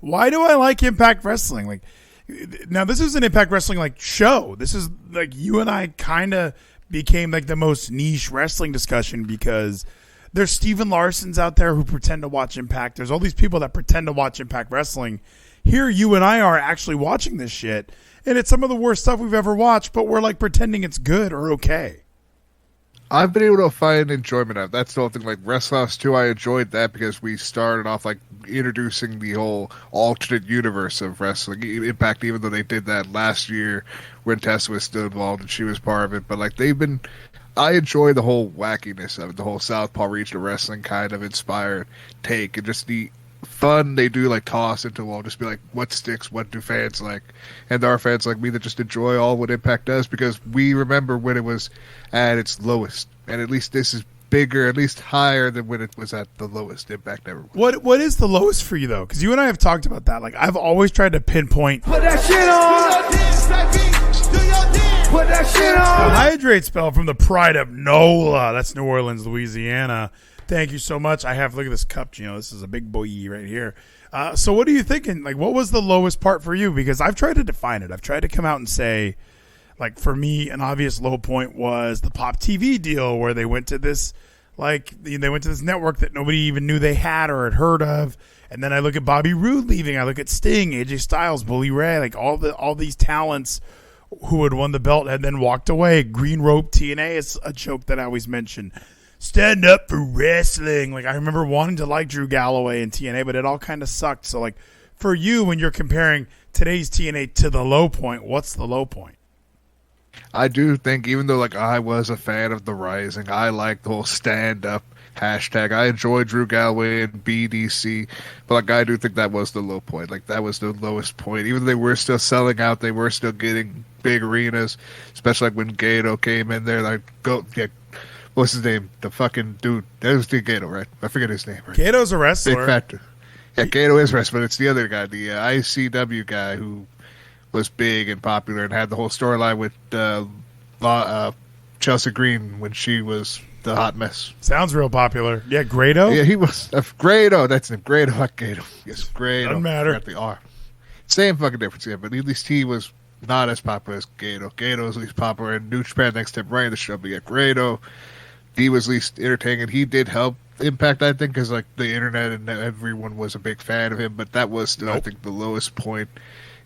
Why do I like Impact Wrestling? Like, now this is an Impact Wrestling like show. This is like you and I kind of became like the most niche wrestling discussion because there's Steven Larsons out there who pretend to watch Impact. There's all these people that pretend to watch Impact Wrestling. Here you and I are actually watching this shit, and it's some of the worst stuff we've ever watched, but we're like pretending it's good or okay. I've been able to find enjoyment out of it. That's the whole thing. Like WrestleHouse 2, I enjoyed that because we started off like introducing the whole alternate universe of wrestling. Impact, even though they did that last year when Tessa was still involved and she was part of it. But like I enjoy the whole wackiness of it, the whole Southpaw Regional Wrestling kind of inspired take, and just the fun they do, like toss into the wall, just be like, what sticks, what do fans like? And there are fans like me that just enjoy all what Impact does because we remember when it was at its lowest, and at least this is bigger, at least higher than when it was at the lowest. Impact never was. What is the lowest for you though? Because you and I have talked about that. Like I've always tried to pinpoint. Put that shit on. Put that shit on. The hydrate spell from the pride of NOLA. That's New Orleans, Louisiana. Thank you so much. Look at this cup, Geno. This is a big boy right here. So what are you thinking? Like, what was the lowest part for you? Because I've tried to define it. I've tried to come out and say, like, for me, an obvious low point was the Pop TV deal where they went to this, network that nobody even knew they had or had heard of. And then I look at Bobby Roode leaving. I look at Sting, AJ Styles, Bully Ray, like all these talents who had won the belt and then walked away. Green Rope TNA is a joke that I always mention. Stand up for wrestling. Like I remember wanting to like Drew Galloway and TNA, but it all kind of sucked. So like for you, when you're comparing today's TNA to the low point, what's the low point? I do think, even though like I was a fan of the Rising, I like the whole stand up hashtag. I enjoyed Drew Galloway and BDC, but like I do think that was the low point. Like that was the lowest point. Even though they were still selling out, they were still getting big arenas, especially like when Gato came in there. Like what's his name? The fucking dude. That was the Gato, right? I forget his name. Right? Gato's a wrestler. Big factor. Yeah, Gato is wrestler, but it's the other guy, the ICW guy who was big and popular and had the whole storyline with Chelsea Green when she was the hot mess. Sounds real popular. Yeah, Grado? Yeah, he was. Grado, that's him. Grado, not Gato. Yes, Grado. Doesn't matter. Got the R. Same fucking difference, yeah, but at least he was not as popular as Gato. Gato was at least popular, and New Japan next to him right in the show, but yeah, Grado, he was at least entertaining. He did help Impact, I think, because like the internet and everyone was a big fan of him, but that was still, I think, the lowest point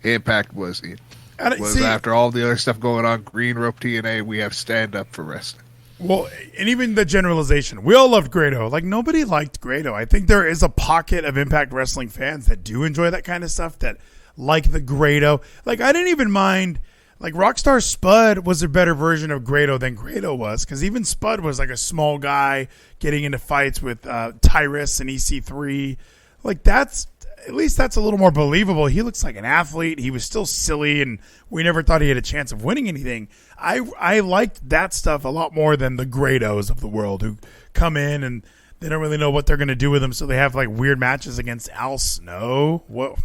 Impact was in. After all the other stuff going on, Green Rope TNA, we have Stand Up for Wrestling. Well, and even the generalization. We all loved Grado. Like, nobody liked Grado. I think there is a pocket of Impact Wrestling fans that do enjoy that kind of stuff, that like the Grado. Like, I didn't even mind... Like, Rockstar Spud was a better version of Grado than Grado was, because even Spud was like a small guy getting into fights with Tyrus and EC3. Like, that's at a little more believable. He looks like an athlete. He was still silly, and we never thought he had a chance of winning anything. I liked that stuff a lot more than the Grados of the world who come in and they don't really know what they're going to do with them, so they have like weird matches against Al Snow. What,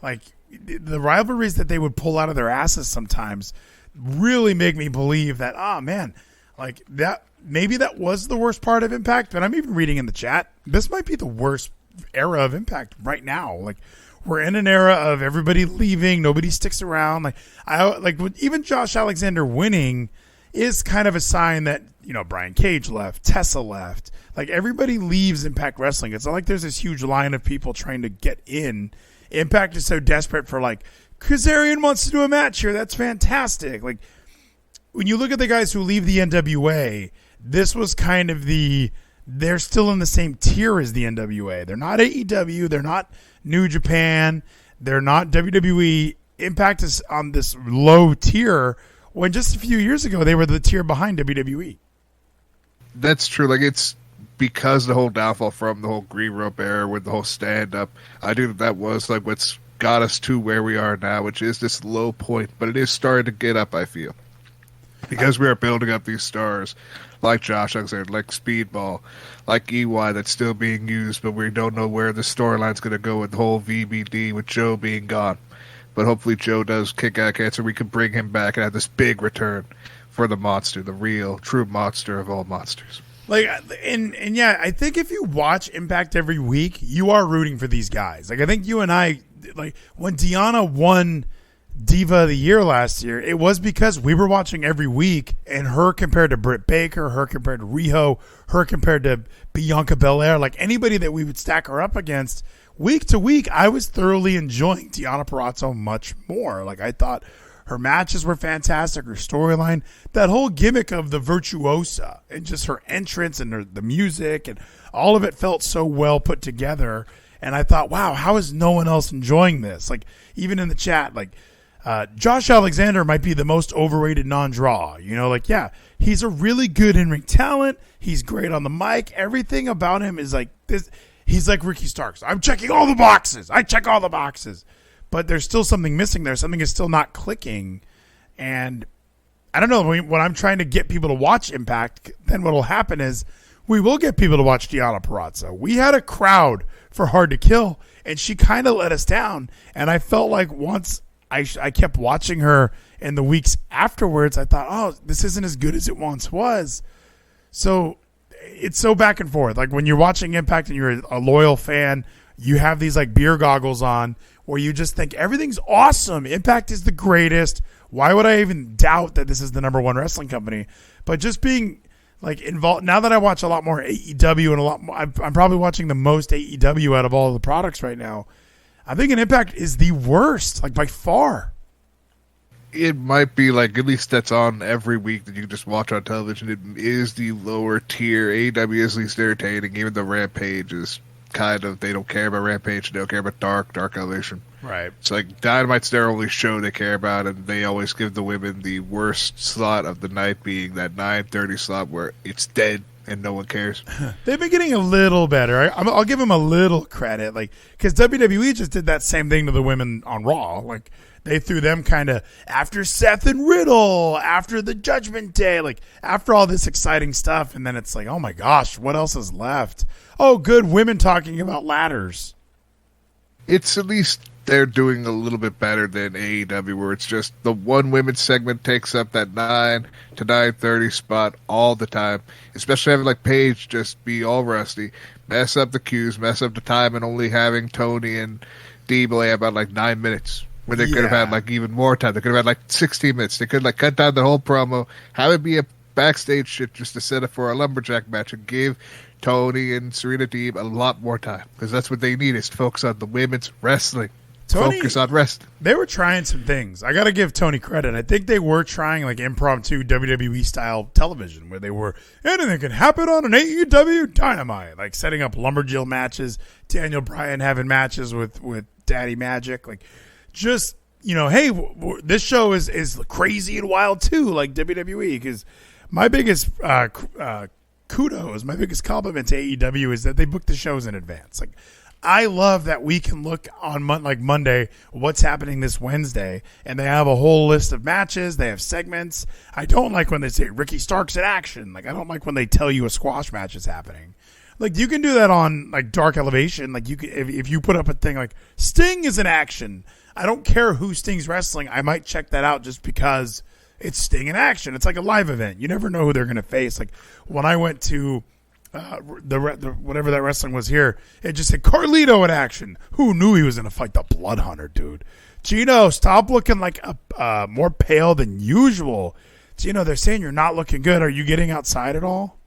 like... The rivalries that they would pull out of their asses sometimes really make me believe that, man, like that, maybe that was the worst part of Impact. But I'm even reading in the chat, this might be the worst era of Impact right now. Like, we're in an era of everybody leaving, nobody sticks around. Like even Josh Alexander winning is kind of a sign that, you know, Brian Cage left, Tessa left. Like, everybody leaves Impact Wrestling. It's not like there's this huge line of people trying to get in. Impact is so desperate for, like, Kazarian wants to do a match here. That's fantastic. Like, when you look at the guys who leave the NWA, this was kind of they're still in the same tier as the NWA. They're not AEW. They're not New Japan. They're not WWE. Impact is on this low tier when just a few years ago they were the tier behind WWE. That's true. Like, it's because the whole downfall from the whole Green Rope era with the whole stand-up, I do that was like what's got us to where we are now, which is this low point, but it is starting to get up, I feel. Because we are building up these stars like Josh Alexander, like Speedball, like EY that's still being used, but we don't know where the storyline's going to go with the whole VBD with Joe being gone. But hopefully Joe does kick out cancer. We can bring him back and have this big return for the monster, the real, true monster of all monsters. Like, and yeah, I think if you watch Impact every week, you are rooting for these guys. Like, I think you and I like when Deanna won Diva of the Year last year, it was because we were watching every week, and her compared to Britt Baker, her compared to Riho, her compared to Bianca Belair, like anybody that we would stack her up against week to week, I was thoroughly enjoying Deonna Purrazzo much more. Like I thought her matches were fantastic, her storyline, that whole gimmick of the virtuosa and just her entrance and the music and all of it felt so well put together. And I thought, wow, how is no one else enjoying this? Like even in the chat, like Josh Alexander might be the most overrated non-draw. You know, like, yeah, he's a really good in-ring talent. He's great on the mic. Everything about him is like this. He's like Ricky Starks. I'm checking all the boxes. I check all the boxes. But there's still something missing there. Something is still not clicking. And I don't know. When I'm trying to get people to watch Impact, then what will happen is we will get people to watch Deonna Purrazzo. We had a crowd for Hard to Kill, and she kind of let us down. And I felt like once I kept watching her in the weeks afterwards, I thought, oh, this isn't as good as it once was. So it's so back and forth. Like when you're watching Impact and you're a loyal fan, you have these like beer goggles on where you just think everything's awesome. Impact is the greatest. Why would I even doubt that this is the number one wrestling company? But just being like involved, now that I watch a lot more AEW and a lot more, I'm probably watching the most AEW out of all of the products right now. I think an Impact is the worst, like by far. It might be like, at least that's on every week that you just watch on television. It is the lower tier. AEW is least entertaining. Even the Rampage is kind of, they don't care about Rampage. They don't care about Dark Elevation. Right. It's like Dynamite's their only show they care about, and they always give the women the worst slot of the night, being that 9:30 slot where it's dead and no one cares. They've been getting a little better. I'll give them a little credit, like because WWE just did that same thing to the women on Raw. Like they threw them kind of after Seth and Riddle, after the Judgment Day, like after all this exciting stuff, and then it's like, oh my gosh, what else is left? Oh, good, women talking about ladders. It's at least they're doing a little bit better than AEW, where it's just the one women's segment takes up that 9 to 9:30 spot all the time. Especially having like Paige just be all rusty, mess up the cues, mess up the time, and only having Tony and D-Blay about like 9 minutes. When they could have had like even more time. They could have had like 16 minutes. They could like cut down the whole promo, have it be a backstage shit just to set up for a lumberjack match, and give Tony and Serena Deeb a lot more time, because that's what they need, is to focus on the women's wrestling. Focus on wrestling. They were trying some things. I got to give Tony credit. I think they were trying like impromptu WWE style television, where they were anything can happen on an AEW Dynamite, like setting up lumberjill matches, Daniel Bryan having matches with Daddy Magic, like just, you know, hey, this show is crazy and wild too, like WWE. Because my biggest kudos, my biggest compliment to AEW is that they book the shows in advance. Like, I love that we can look on like Monday what's happening this Wednesday, and they have a whole list of matches. They have segments. I don't like when they say Ricky Stark's in action. Like, I don't like when they tell you a squash match is happening. Like, you can do that on like Dark Elevation. Like, you can, if you put up a thing like Sting is in action, I don't care who Sting's wrestling. I might check that out just because it's Sting in action. It's like a live event. You never know who they're going to face. Like when I went to the whatever that wrestling was here, it just said Carlito in action. Who knew he was going to fight the Blood Hunter, dude? Geno, stop looking like a more pale than usual. Geno, they're saying you're not looking good. Are you getting outside at all?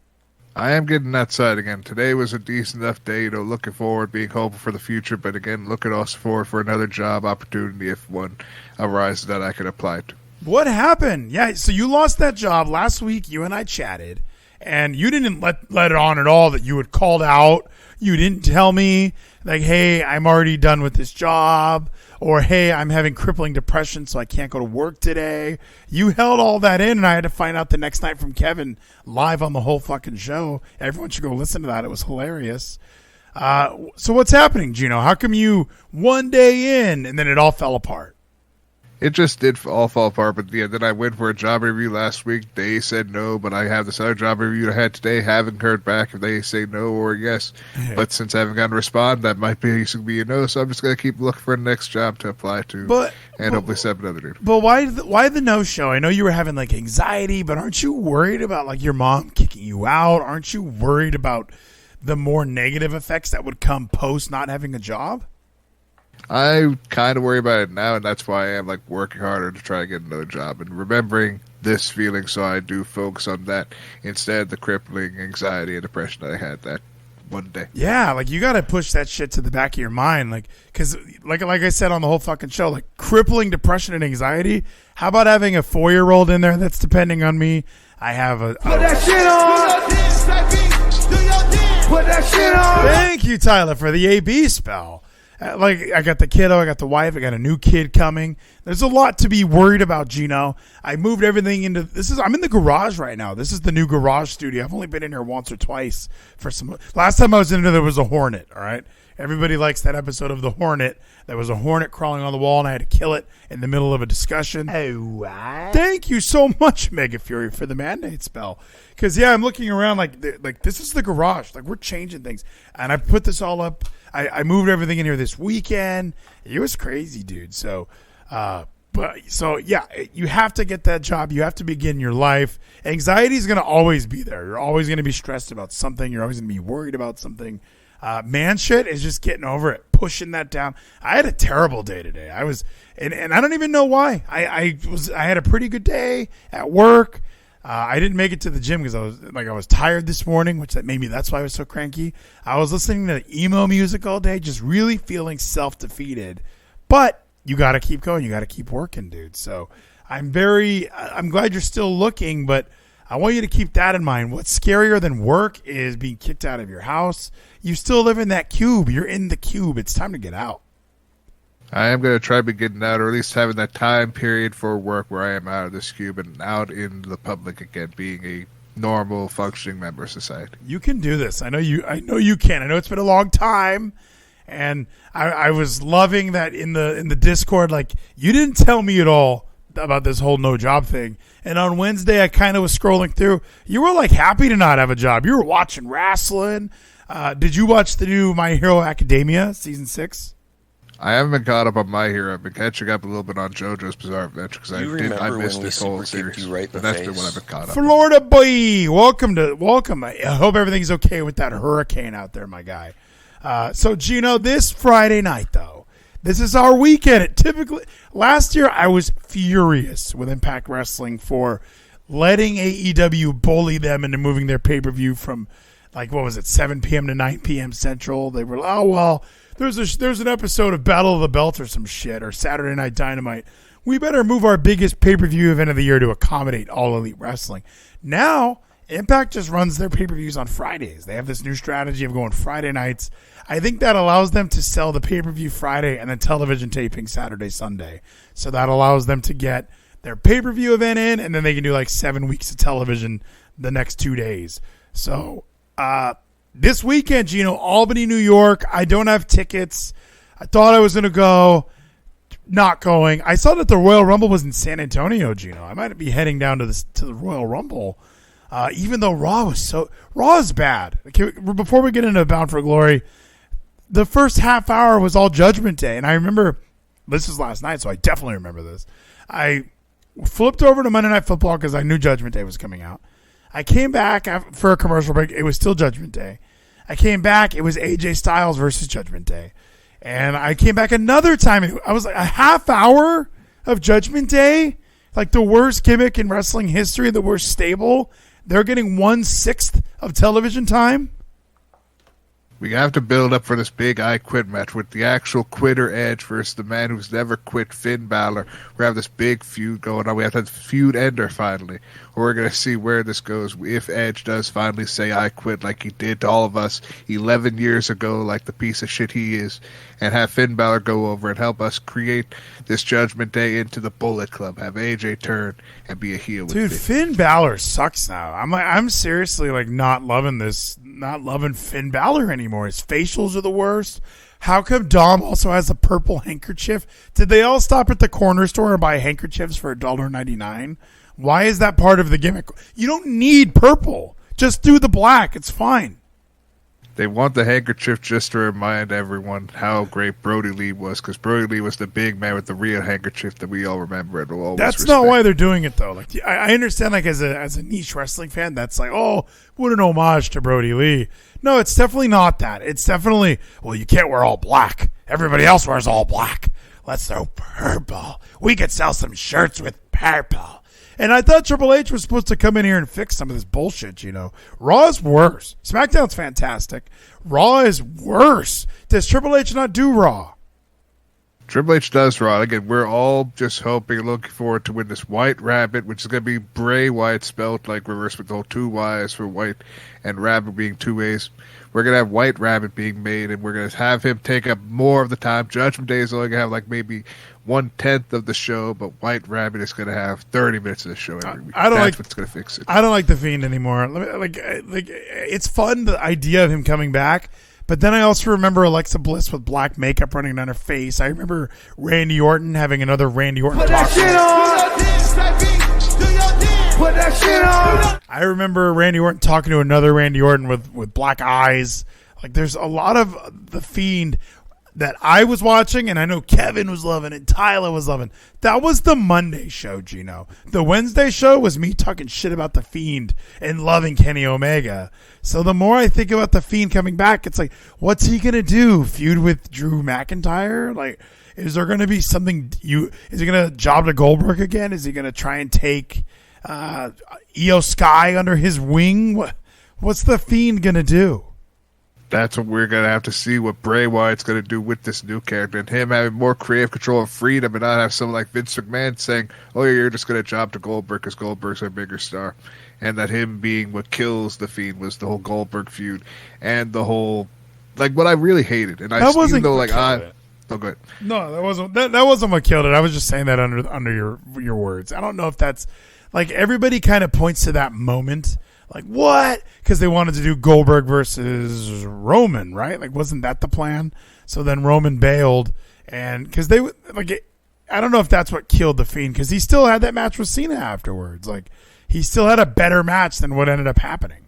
I am getting outside again. Today was a decent enough day, you know, looking forward, being hopeful for the future, but again, looking also forward for another job opportunity if one arises that I could apply to. What happened? Yeah, so you lost that job last week. You and I chatted, and you didn't let it on at all that you had called out. You didn't tell me, like, hey, I'm already done with this job, or hey, I'm having crippling depression, so I can't go to work today. You held all that in, and I had to find out the next night from Kevin live on the whole fucking show. Everyone should go listen to that. It was hilarious. So what's happening, Geno? How come you one day in, and then it all fell apart? It just did all fall apart, but yeah, then I went for a job interview last week. They said no, but I have this other job interview I had today. Haven't heard back if they say no or yes. But since I haven't gotten a response, that might be a no, so I'm just going to keep looking for the next job to apply to hopefully set up another dude. But why the no-show? I know you were having like anxiety, but aren't you worried about like your mom kicking you out? Aren't you worried about the more negative effects that would come post not having a job? I kind of worry about it now, and that's why I am like working harder to try to get another job and remembering this feeling, so I do focus on that instead of the crippling anxiety and depression that I had that one day. Yeah, like you got to push that shit to the back of your mind, like because like I said on the whole fucking show, like crippling depression and anxiety. How about having a 4-year-old in there that's depending on me? I have a. Put that shit on. Do your dance. Put that shit on. Thank you, Tyler, for the AB spell. Like I got the kiddo, I got the wife, I got a new kid coming. There's a lot to be worried about, Geno. I moved everything into this. I'm in the garage right now. This is the new garage studio. I've only been in here once or twice for some. Last time I was in here, there was a hornet. All right, everybody likes that episode of the hornet. There was a hornet crawling on the wall, and I had to kill it in the middle of a discussion. Oh, what? Thank you so much, Mega Fury, for the mandate spell. Because I'm looking around like this is the garage. Like we're changing things, and I put this all up. I moved everything in here this weekend. It was crazy, dude. So, you have to get that job. You have to begin your life. Anxiety is going to always be there. You're always going to be stressed about something. You're always going to be worried about something. Man shit is just getting over it, pushing that down. I had a terrible day today. I was, and I don't even know why. I had a pretty good day at work. I didn't make it to the gym because I was tired this morning, which that's why I was so cranky. I was listening to emo music all day, just really feeling self-defeated. But you got to keep going. You got to keep working, dude. So I'm glad you're still looking, but I want you to keep that in mind. What's scarier than work is being kicked out of your house. You still live in that cube. You're in the cube. It's time to get out. I am going to try to be getting out, or at least having that time period for work where I am out of this cube and out in the public again, being a normal functioning member of society. You can do this. I know you can. I know it's been a long time, and I was loving that in the Discord. Like you didn't tell me at all about this whole no job thing. And on Wednesday, I kind of was scrolling through. You were like happy to not have a job. You were watching wrestling. Did you watch the new My Hero Academia season 6? I haven't been caught up on My Hero. I've been catching up a little bit on JoJo's Bizarre Adventure because I missed this whole series. Right, but that's been what I've been caught up. Florida boy, welcome. I hope everything's okay with that hurricane out there, my guy. So Geno, this Friday night though, this is our weekend. Last year I was furious with Impact Wrestling for letting AEW bully them into moving their pay-per-view from 7 p.m. to 9 p.m. Central. They were there's an episode of Battle of the Belt or some shit, or Saturday Night Dynamite. We better move our biggest pay-per-view event of the year to accommodate All Elite Wrestling. Now, Impact just runs their pay-per-views on Fridays. They have this new strategy of going Friday nights. I think that allows them to sell the pay-per-view Friday and then television taping Saturday, Sunday. So that allows them to get their pay-per-view event in, and then they can do 7 weeks of television the next 2 days. So, this weekend, Geno, Albany, New York. I don't have tickets. I thought I was going to go. Not going. I saw that the Royal Rumble was in San Antonio, Geno. I might be heading down to the Royal Rumble, even though Raw is bad. Before we get into Bound for Glory, the first half hour was all Judgment Day, and I remember this was last night, so I definitely remember this. I flipped over to Monday Night Football because I knew Judgment Day was coming out. I came back for a commercial break. It was still Judgment Day. I came back. It was AJ Styles versus Judgment Day. And I came back another time. I was a half hour of Judgment Day, the worst gimmick in wrestling history, the worst stable. They're getting 1/6 of television time. We have to build up for this big I Quit match with the actual quitter Edge versus the man who's never quit, Finn Balor. We have this big feud going on. We have that feud ender finally. We're going to see where this goes if Edge does finally say I quit like he did to all of us 11 years ago, like the piece of shit he is, and have Finn Balor go over and help us create this Judgment Day into the Bullet Club. Have AJ turn and be a heel. Dude, Finn Balor sucks now. I'm seriously not loving this. Not loving Finn Balor anymore. His facials are the worst. How come Dom also has a purple handkerchief? Did they all stop at the corner store and buy handkerchiefs for $1.99? Why is that part of the gimmick? You don't need purple. Just do the black. It's fine. They want the handkerchief just to remind everyone how great Brody Lee was, because Brody Lee was the big man with the real handkerchief that we all remember and will always That's respect. not why they're doing it though. Like I understand, like as a niche wrestling fan, that's like, oh, what an homage to Brody Lee. No, it's definitely not that. It's definitely, well, you can't wear all black. Everybody else wears all black. Let's throw purple. We could sell some shirts with purple. And I thought Triple H was supposed to come in here and fix some of this bullshit, you know. Raw is worse. SmackDown's fantastic. Raw is worse. Does Triple H not do Raw? Triple H does Raw. Again, we're all just hoping, looking forward to win this White Rabbit, which is going to be Bray Wyatt spelled like reverse with the whole two Y's for White and Rabbit being two A's. We're going to have White Rabbit being made, and we're going to have him take up more of the time. Judgment Day is only going to have like maybe 1/10 of the show, but White Rabbit is going to have 30 minutes of the show every week. That's what's going to fix it. I don't like The Fiend anymore. Like, it's fun, the idea of him coming back, but then I also remember Alexa Bliss with black makeup running down her face. I remember Randy Orton having another Randy Orton Put that shit on. Do your dance. Put that shit on. I remember Randy Orton talking to another Randy Orton with black eyes. Like, there's a lot of The Fiend that I was watching, and I know Kevin was loving and Tyler was loving. That was the Monday show, Gino. The Wednesday show was me talking shit about The Fiend and loving Kenny Omega. So the more I think about The Fiend coming back, it's like, what's he going to do? Feud with Drew McIntyre? Like, is there going to be something is he going to job to Goldberg again? Is he going to try and take Io Sky under his wing? What's The Fiend going to do? That's what we're going to have to see what Bray Wyatt's going to do with this new character, and him having more creative control and freedom and not have someone like Vince McMahon saying, oh, yeah, you're just going to job to Goldberg because Goldberg's our bigger star. And that him being what kills The Fiend was the whole Goldberg feud and the whole, like, what I really hated. And that wasn't even though, like, oh, good. No, that wasn't what killed it. I was just saying that under your words. I don't know if that's, like, everybody kind of points to that moment. Like, what? Because they wanted to do Goldberg versus Roman, right? Like, wasn't that the plan? So then Roman bailed, and because they like, I don't know if that's what killed The Fiend, because he still had that match with Cena afterwards. Like, he still had a better match than what ended up happening.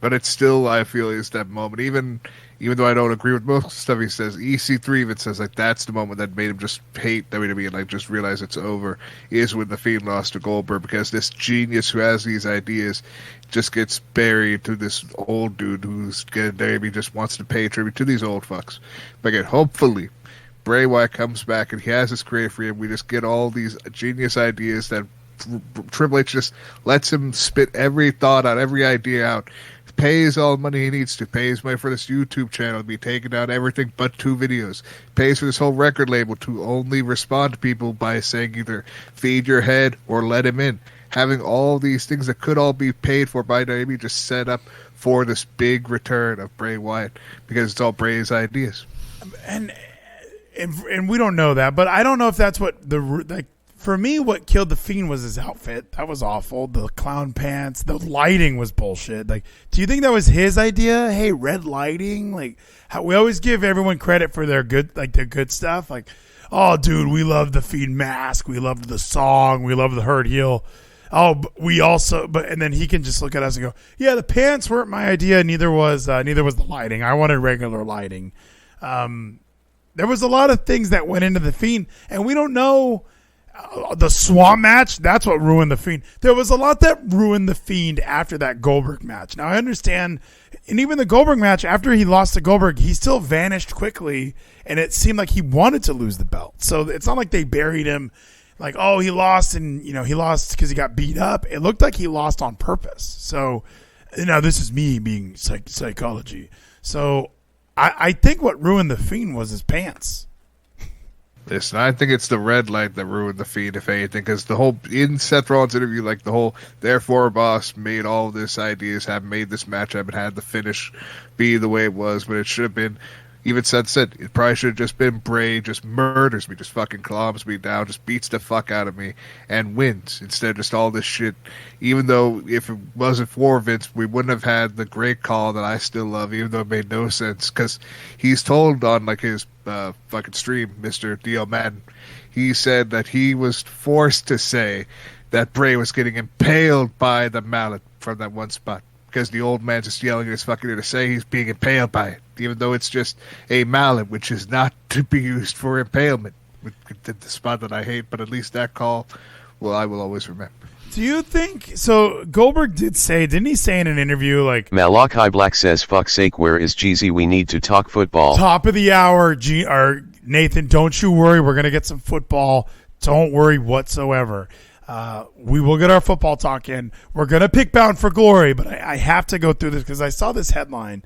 But it's still, I feel, is that moment. Even though I don't agree with most of the stuff he says, EC3 even says, like, that's the moment that made him just hate WWE and, like, just realize it's over, is when The Fiend lost to Goldberg, because this genius who has these ideas just gets buried to this old dude who's maybe just wants to pay tribute to these old fucks. But again, hopefully, Bray Wyatt comes back and he has his creative freedom. We just get all these genius ideas that Triple H just lets him spit every thought out, every idea out, pays all the money he needs to, pays money for this YouTube channel to be taking down everything but 2 videos, pays for this whole record label to only respond to people by saying either feed your head or let him in. Having all these things that could all be paid for by WWE just set up for this big return of Bray Wyatt, because it's all Bray's ideas. And we don't know that, but I don't know if that's what for me, what killed The Fiend was his outfit. That was awful. The clown pants, the lighting was bullshit. Like, do you think that was his idea? Hey, red lighting. Like, how we always give everyone credit for their good stuff. Like, oh, dude, we love the Fiend mask. We loved the song. We loved the Hurt Heel. Oh, and then he can just look at us and go, yeah, the pants weren't my idea. Neither was the lighting. I wanted regular lighting. There was a lot of things that went into the Fiend, and we don't know. The Swamp match, that's what ruined the Fiend. There was a lot that ruined the Fiend after that Goldberg match. Now, I understand, and even the Goldberg match, after he lost to Goldberg, he still vanished quickly, and it seemed like he wanted to lose the belt. So it's not like they buried him, like, oh, he lost, and, you know, he lost because he got beat up. It looked like he lost on purpose. So, you know, this is me being psychology. So I think what ruined the Fiend was his pants. Listen, I think it's the red light that ruined the Fiend, if anything, because the whole, in Seth Rollins' interview, like the whole, therefore boss made all this ideas, have made this match up, and had the finish be the way it was, but it should have been, even Seth said, it probably should have just been Bray just murders me, just fucking cloms me down, just beats the fuck out of me, and wins, instead of just all this shit. Even though, if it wasn't for Vince, we wouldn't have had the great call that I still love, even though it made no sense, because he's told on, like, his fucking stream, Mr. D.O. Madden, he said that he was forced to say that Bray was getting impaled by the mallet from that one spot. because the old man's just yelling at his fucking ear to say he's being impaled by it, even though it's just a mallet, which is not to be used for impalement. The spot that I hate, but at least that call, well, I will always remember. Do you think so? Goldberg didn't he say in an interview like Malachi Black says, "Fuck's sake, where is Jeezy? We need to talk football." Top of the hour, or Nathan, don't you worry, we're gonna get some football. Don't worry whatsoever. We will get our football talk in. We're gonna pick Bound for Glory, but I have to go through this because I saw this headline.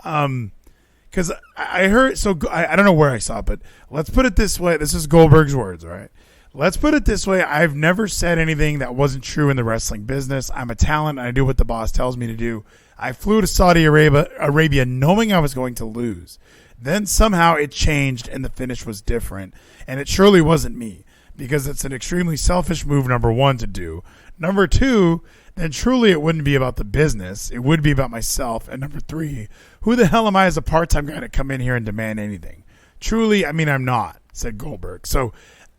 Because I heard, so I don't know where I saw it, but let's put it this way. This is Goldberg's words, all right? Let's put it this way. I've never said anything that wasn't true in the wrestling business. I'm a talent. And I do what the boss tells me to do. I flew to Saudi Arabia knowing I was going to lose. Then somehow it changed and the finish was different. And it surely wasn't me because it's an extremely selfish move, number one, to do. Number two, then truly it wouldn't be about the business. It would be about myself. And number three, who the hell am I as a part-time guy to come in here and demand anything? Truly, I mean, I'm not, said Goldberg. So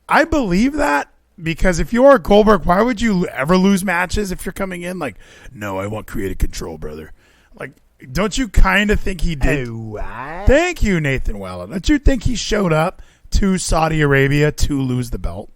I believe that because if you are Goldberg, why would you ever lose matches if you're coming in? Like, no, I want creative control, brother. Like, don't you kind of think he did? Thank you, Nathan Wella. Don't you think he showed up to Saudi Arabia to lose the belt?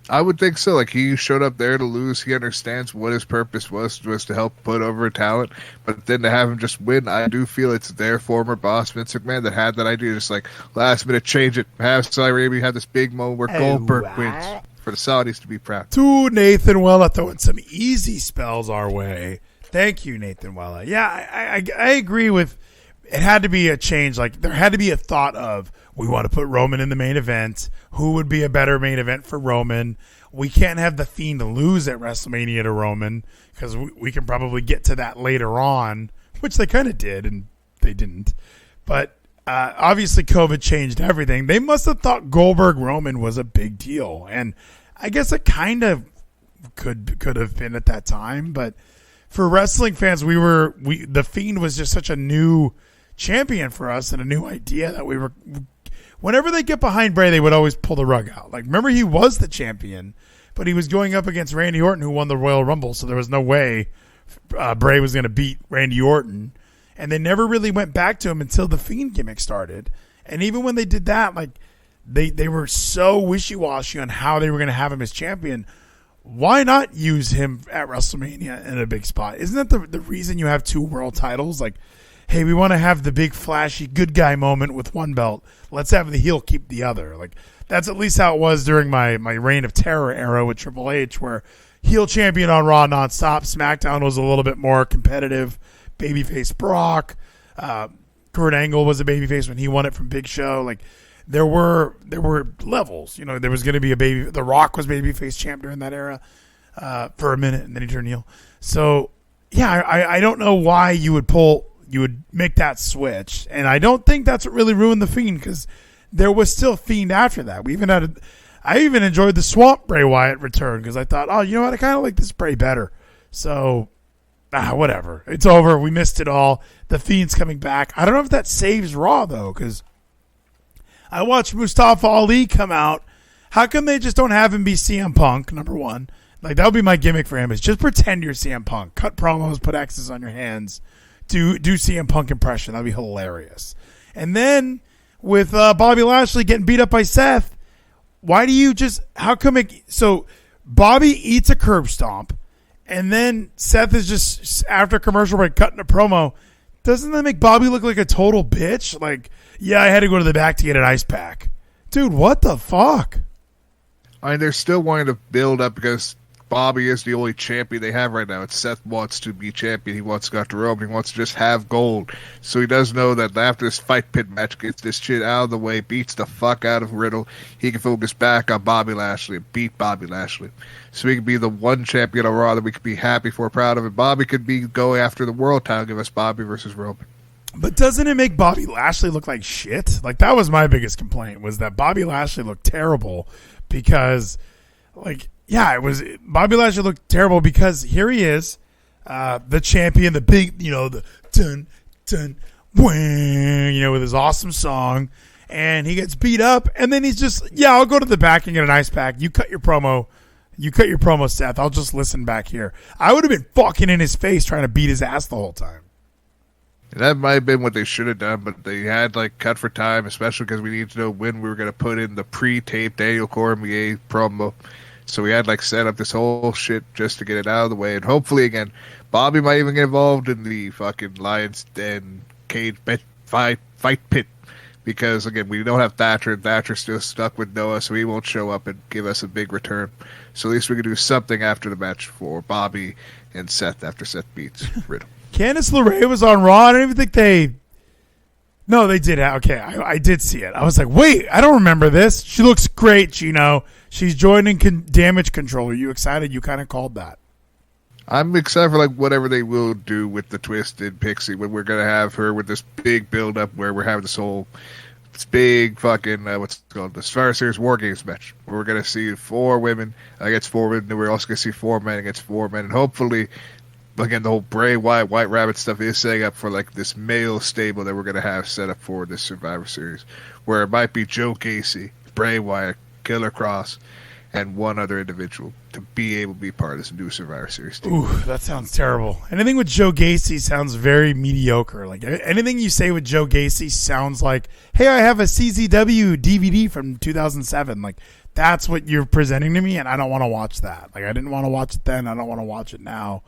I would think so. Like, he showed up there to lose. He understands what his purpose was to help put over a talent. But then to have him just win, I do feel it's their former boss, Vince McMahon, that had that idea. Just like, last minute, change it. Have Saudi Arabia have this big moment where Goldberg wins for the Saudis to be proud. To Nathan Wella throwing some easy spells our way. Thank you, Nathan Wella. Yeah, I agree with it had to be a change. Like, there had to be a thought of, we want to put Roman in the main event. Who would be a better main event for Roman? We can't have The Fiend lose at WrestleMania to Roman because we can probably get to that later on, which they kind of did, and they didn't. But obviously COVID changed everything. They must have thought Goldberg-Roman was a big deal, and I guess it kind of could have been at that time. But for wrestling fans, The Fiend was just such a new champion for us and a new idea that we were. Whenever they get behind Bray, they would always pull the rug out. Like, remember, he was the champion, but he was going up against Randy Orton, who won the Royal Rumble, so there was no way Bray was going to beat Randy Orton. And they never really went back to him until the Fiend gimmick started. And even when they did that, like, they were so wishy-washy on how they were going to have him as champion. Why not use him at WrestleMania in a big spot? Isn't that the reason you have two world titles? Like, hey, we want to have the big flashy good guy moment with one belt. Let's have the heel keep the other. Like, that's at least how it was during my Reign of Terror era with Triple H, where heel champion on Raw nonstop. SmackDown was a little bit more competitive. Babyface Brock. Kurt Angle was a babyface when he won it from Big Show. Like, there were levels. You know, there was going to be The Rock was babyface champ during that era for a minute, and then he turned heel. So, yeah, I don't know why you would make that switch. And I don't think that's what really ruined The Fiend, because there was still Fiend after that. I even enjoyed the Swamp Bray Wyatt return because I thought, oh, you know what? I kind of like this Bray better. So, whatever. It's over. We missed it all. The Fiend's coming back. I don't know if that saves Raw, though, because I watched Mustafa Ali come out. How come they just don't have him be CM Punk, number one? Like, that would be my gimmick for him, is just pretend you're CM Punk. Cut promos, put X's on your hands. Do CM Punk impression. That'd be hilarious. And then with Bobby Lashley getting beat up by Seth, why do you just – how come it – so Bobby eats a curb stomp, and then Seth is just, after commercial break, cutting a promo. Doesn't that make Bobby look like a total bitch? Like, yeah, I had to go to the back to get an ice pack. Dude, what the fuck? I mean, they're still wanting to build up because Bobby is the only champion they have right now. It's Seth wants to be champion. He wants to go after Roman. He wants to just have gold. So he does know that after this fight pit match, gets this shit out of the way, beats the fuck out of Riddle, he can focus back on Bobby Lashley and beat Bobby Lashley. So he can be the one champion on Raw that we could be happy for, proud of. And Bobby could go after the world title, give us Bobby versus Roman. But doesn't it make Bobby Lashley look like shit? Like, that was my biggest complaint, was that Bobby Lashley looked terrible because, like, yeah, it was Bobby Lashley looked terrible because here he is, the champion, the big, the dun dun wang, with his awesome song, and he gets beat up, and then he's just, yeah, I'll go to the back and get an ice pack. You cut your promo, You cut your promo, Seth. I'll just listen back here. I would have been fucking in his face trying to beat his ass the whole time. That might have been what they should have done, but they had cut for time, especially because we needed to know when we were going to put in the pre-taped Daniel Cormier promo. So we had set up this whole shit just to get it out of the way, and hopefully again, Bobby might even get involved in the fucking Lions Den cage fight pit, because again we don't have Thatcher, and Thatcher's still stuck with Noah, so he won't show up and give us a big return. So at least we can do something after the match for Bobby and Seth after Seth beats Riddle. Candice LeRae was on Raw. I don't even think they... No, they did. Okay, I did see it. I was like, wait, I don't remember this. She looks great, Gino. She's joining Damage Control. Are you excited? You kind of called that. I'm excited for whatever they will do with the Twisted Pixie, when we're going to have her with this big build-up where we're having this big fucking, what's it called, the Survivor Series War Games match, where we're going to see 4 women against 4 women, and we're also going to see 4 men against 4 men, and hopefully... Again, the whole Bray Wyatt, White Rabbit stuff is setting up for this male stable that we're going to have set up for this Survivor Series, where it might be Joe Gacy, Bray Wyatt, Killer Cross, and one other individual to be able to be part of this new Survivor Series team. Ooh, that sounds terrible. Anything with Joe Gacy sounds very mediocre. Anything you say with Joe Gacy sounds like, hey, I have a CZW DVD from 2007. That's what you're presenting to me, and I don't want to watch that. I didn't want to watch it then. I don't want to watch it now.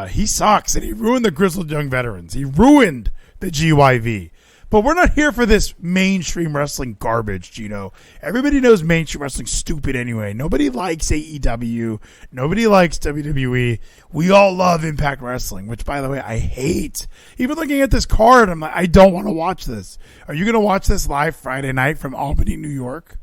He sucks, and he ruined the Grizzled Young Veterans. He ruined the GYV. But we're not here for this mainstream wrestling garbage, Gino. Everybody knows mainstream wrestling's stupid anyway. Nobody likes AEW. Nobody likes WWE. We all love Impact Wrestling, which, by the way, I hate. Even looking at this card, I'm like, I don't want to watch this. Are you going to watch this live Friday night from Albany, New York?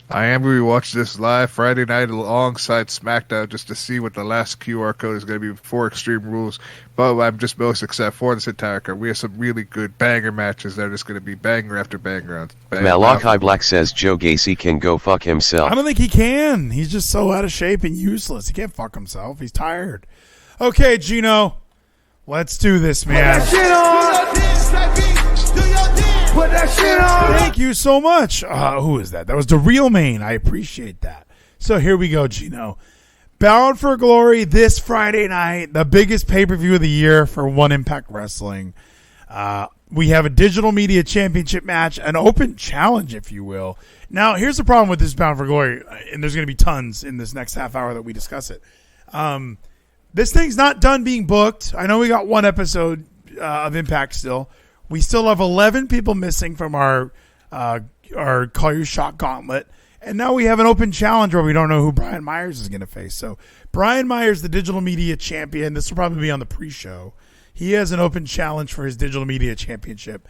I am going to watch this live Friday night alongside SmackDown just to see what the last QR code is going to be for Extreme Rules. But I'm just most excited for this entire card. We have some really good banger matches that are just going to be banger after banger. Malachi Black says Joe Gacy can go fuck himself. I don't think he can. He's just so out of shape and useless. He can't fuck himself. He's tired. Okay, Gino. Let's do this, man. Put that shit on. Thank you so much. Who is that? That was the Real Main. I appreciate that. So here we go, Gino. Bound for Glory this Friday night, the biggest pay-per-view of the year for One Impact Wrestling. We have a digital media championship match, an open challenge, if you will. Now, here's the problem with this Bound for Glory, and there's going to be tons in this next half hour that we discuss it. This thing's not done being booked. I know we got one episode of Impact still. We still have 11 people missing from our Call Your Shot gauntlet. And now we have an open challenge where we don't know who Brian Myers is going to face. So Brian Myers, the digital media champion, this will probably be on the pre-show. He has an open challenge for his digital media championship.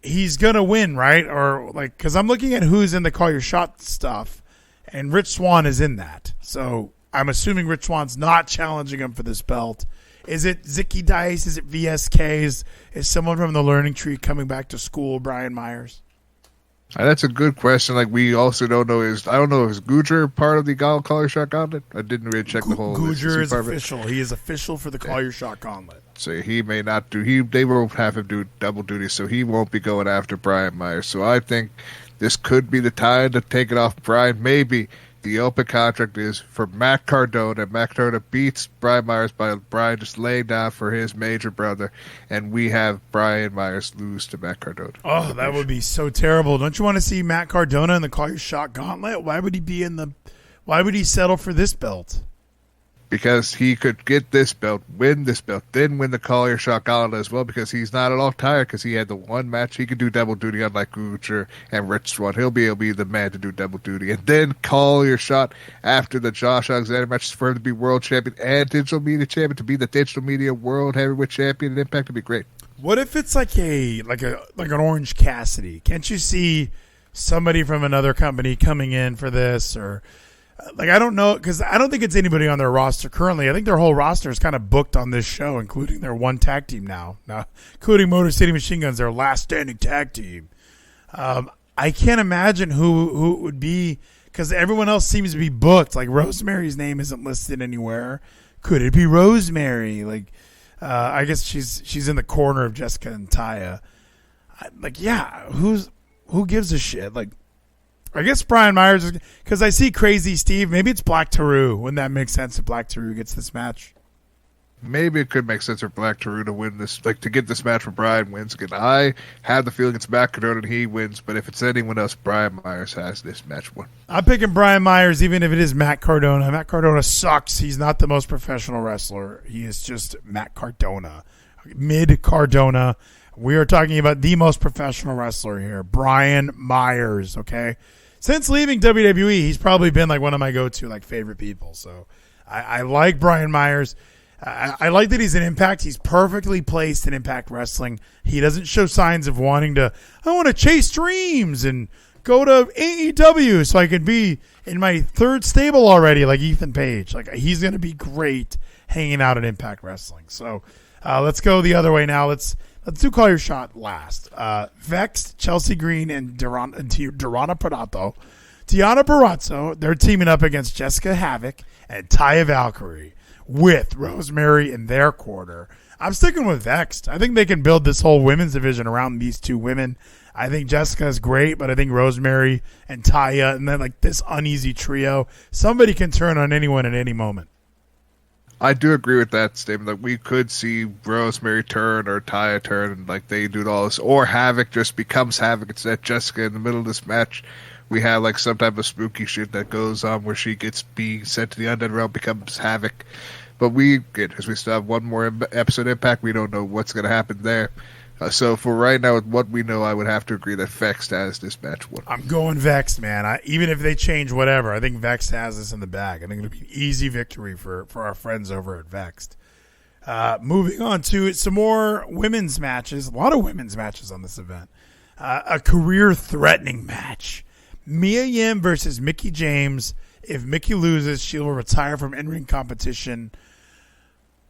He's going to win, right? Or because I'm looking at who's in the Call Your Shot stuff, and Rich Swann is in that. So I'm assuming Rich Swann's not challenging him for this belt. Is it Zicky Dice? Is it VSK? Is someone from the Learning Tree coming back to school, Brian Myers? That's a good question. We also don't know I don't know, is Gujar part of the Call Your Shot gauntlet? I didn't really check the whole list. Gujar is official. He is official for the Call Your Shot gauntlet. So he may not do. They will have him do double duty, so he won't be going after Brian Myers. So I think this could be the time to take it off Brian. Maybe the open contract is for Matt Cardona. Matt Cardona beats Brian Myers by Brian just laying down for his major brother, and we have Brian Myers lose to Matt Cardona. Oh, that would be so terrible. Don't you want to see Matt Cardona in the Call Your Shot gauntlet? Why would he settle for this belt? Because he could get this belt, win this belt, then win the Call Your Shot gauntlet as well, because he's not at all tired, because he had the one match. He could do double duty, unlike Gujar and Rich Swann. He'll be able to be the man to do double duty. And then Call Your Shot after the Josh Alexander match for him to be world champion and digital media champion, to be the digital media world heavyweight champion and Impact would be great. What if it's like an Orange Cassidy? Can't you see somebody from another company coming in for this? Or I don't know, because I don't think it's anybody on their roster currently. I think their whole roster is kind of booked on this show, including their one tag team now, including Motor City Machine Guns, their last standing tag team. I can't imagine who it would be, because everyone else seems to be booked. Rosemary's name isn't listed anywhere. Could it be Rosemary? I guess she's in the corner of Jessica and Taya. Who gives a shit? I guess Brian Myers, because I see Crazy Steve. Maybe it's Black Taru. Wouldn't that make sense if Black Taru gets this match? Maybe it could make sense for Black Taru to win this, like to get this match where Brian wins. Again, I have the feeling it's Matt Cardona and he wins, but if it's anyone else, Brian Myers has this match won. I'm picking Brian Myers, even if it is Matt Cardona. Matt Cardona sucks. He's not the most professional wrestler. He is just Matt Cardona. Mid Cardona. We are talking about the most professional wrestler here, Brian Myers, okay? Since leaving WWE, he's probably been like one of my go-to like favorite people. So I like Brian Myers. I like that he's in Impact. He's perfectly placed in Impact Wrestling. He doesn't show signs of wanting to, I want to chase dreams and go to AEW so I can be in my third stable already like Ethan Page. Like he's going to be great hanging out at Impact Wrestling. So let's go the other way now. Let's do Call Your Shot last. Vexed, Chelsea Green, and Deonna Purrazzo. Deonna Purrazzo, they're teaming up against Jessica Havoc and Taya Valkyrie with Rosemary in their corner. I'm sticking with Vexed. I think they can build this whole women's division around these two women. I think Jessica is great, but I think Rosemary and Taya, and then like this uneasy trio, somebody can turn on anyone at any moment. I do agree with that statement. Like we could see Rosemary turn or Taya turn, and like they do all this, or Havoc just becomes Havoc instead. Jessica in the middle of this match, we have like some type of spooky shit that goes on where she gets being sent to the Undead Realm, becomes Havoc. But we still have one more episode Impact. We don't know what's going to happen there. So for right now, with what we know, I would have to agree that Vexed has this match won. I'm going Vexed, man. Even if they change whatever, I think Vexed has this in the bag. I think it'll be an easy victory for our friends over at Vexed. Moving on to some more women's matches. A lot of women's matches on this event. A career-threatening match. Mia Yim versus Mickie James. If Mickie loses, she will retire from in-ring competition.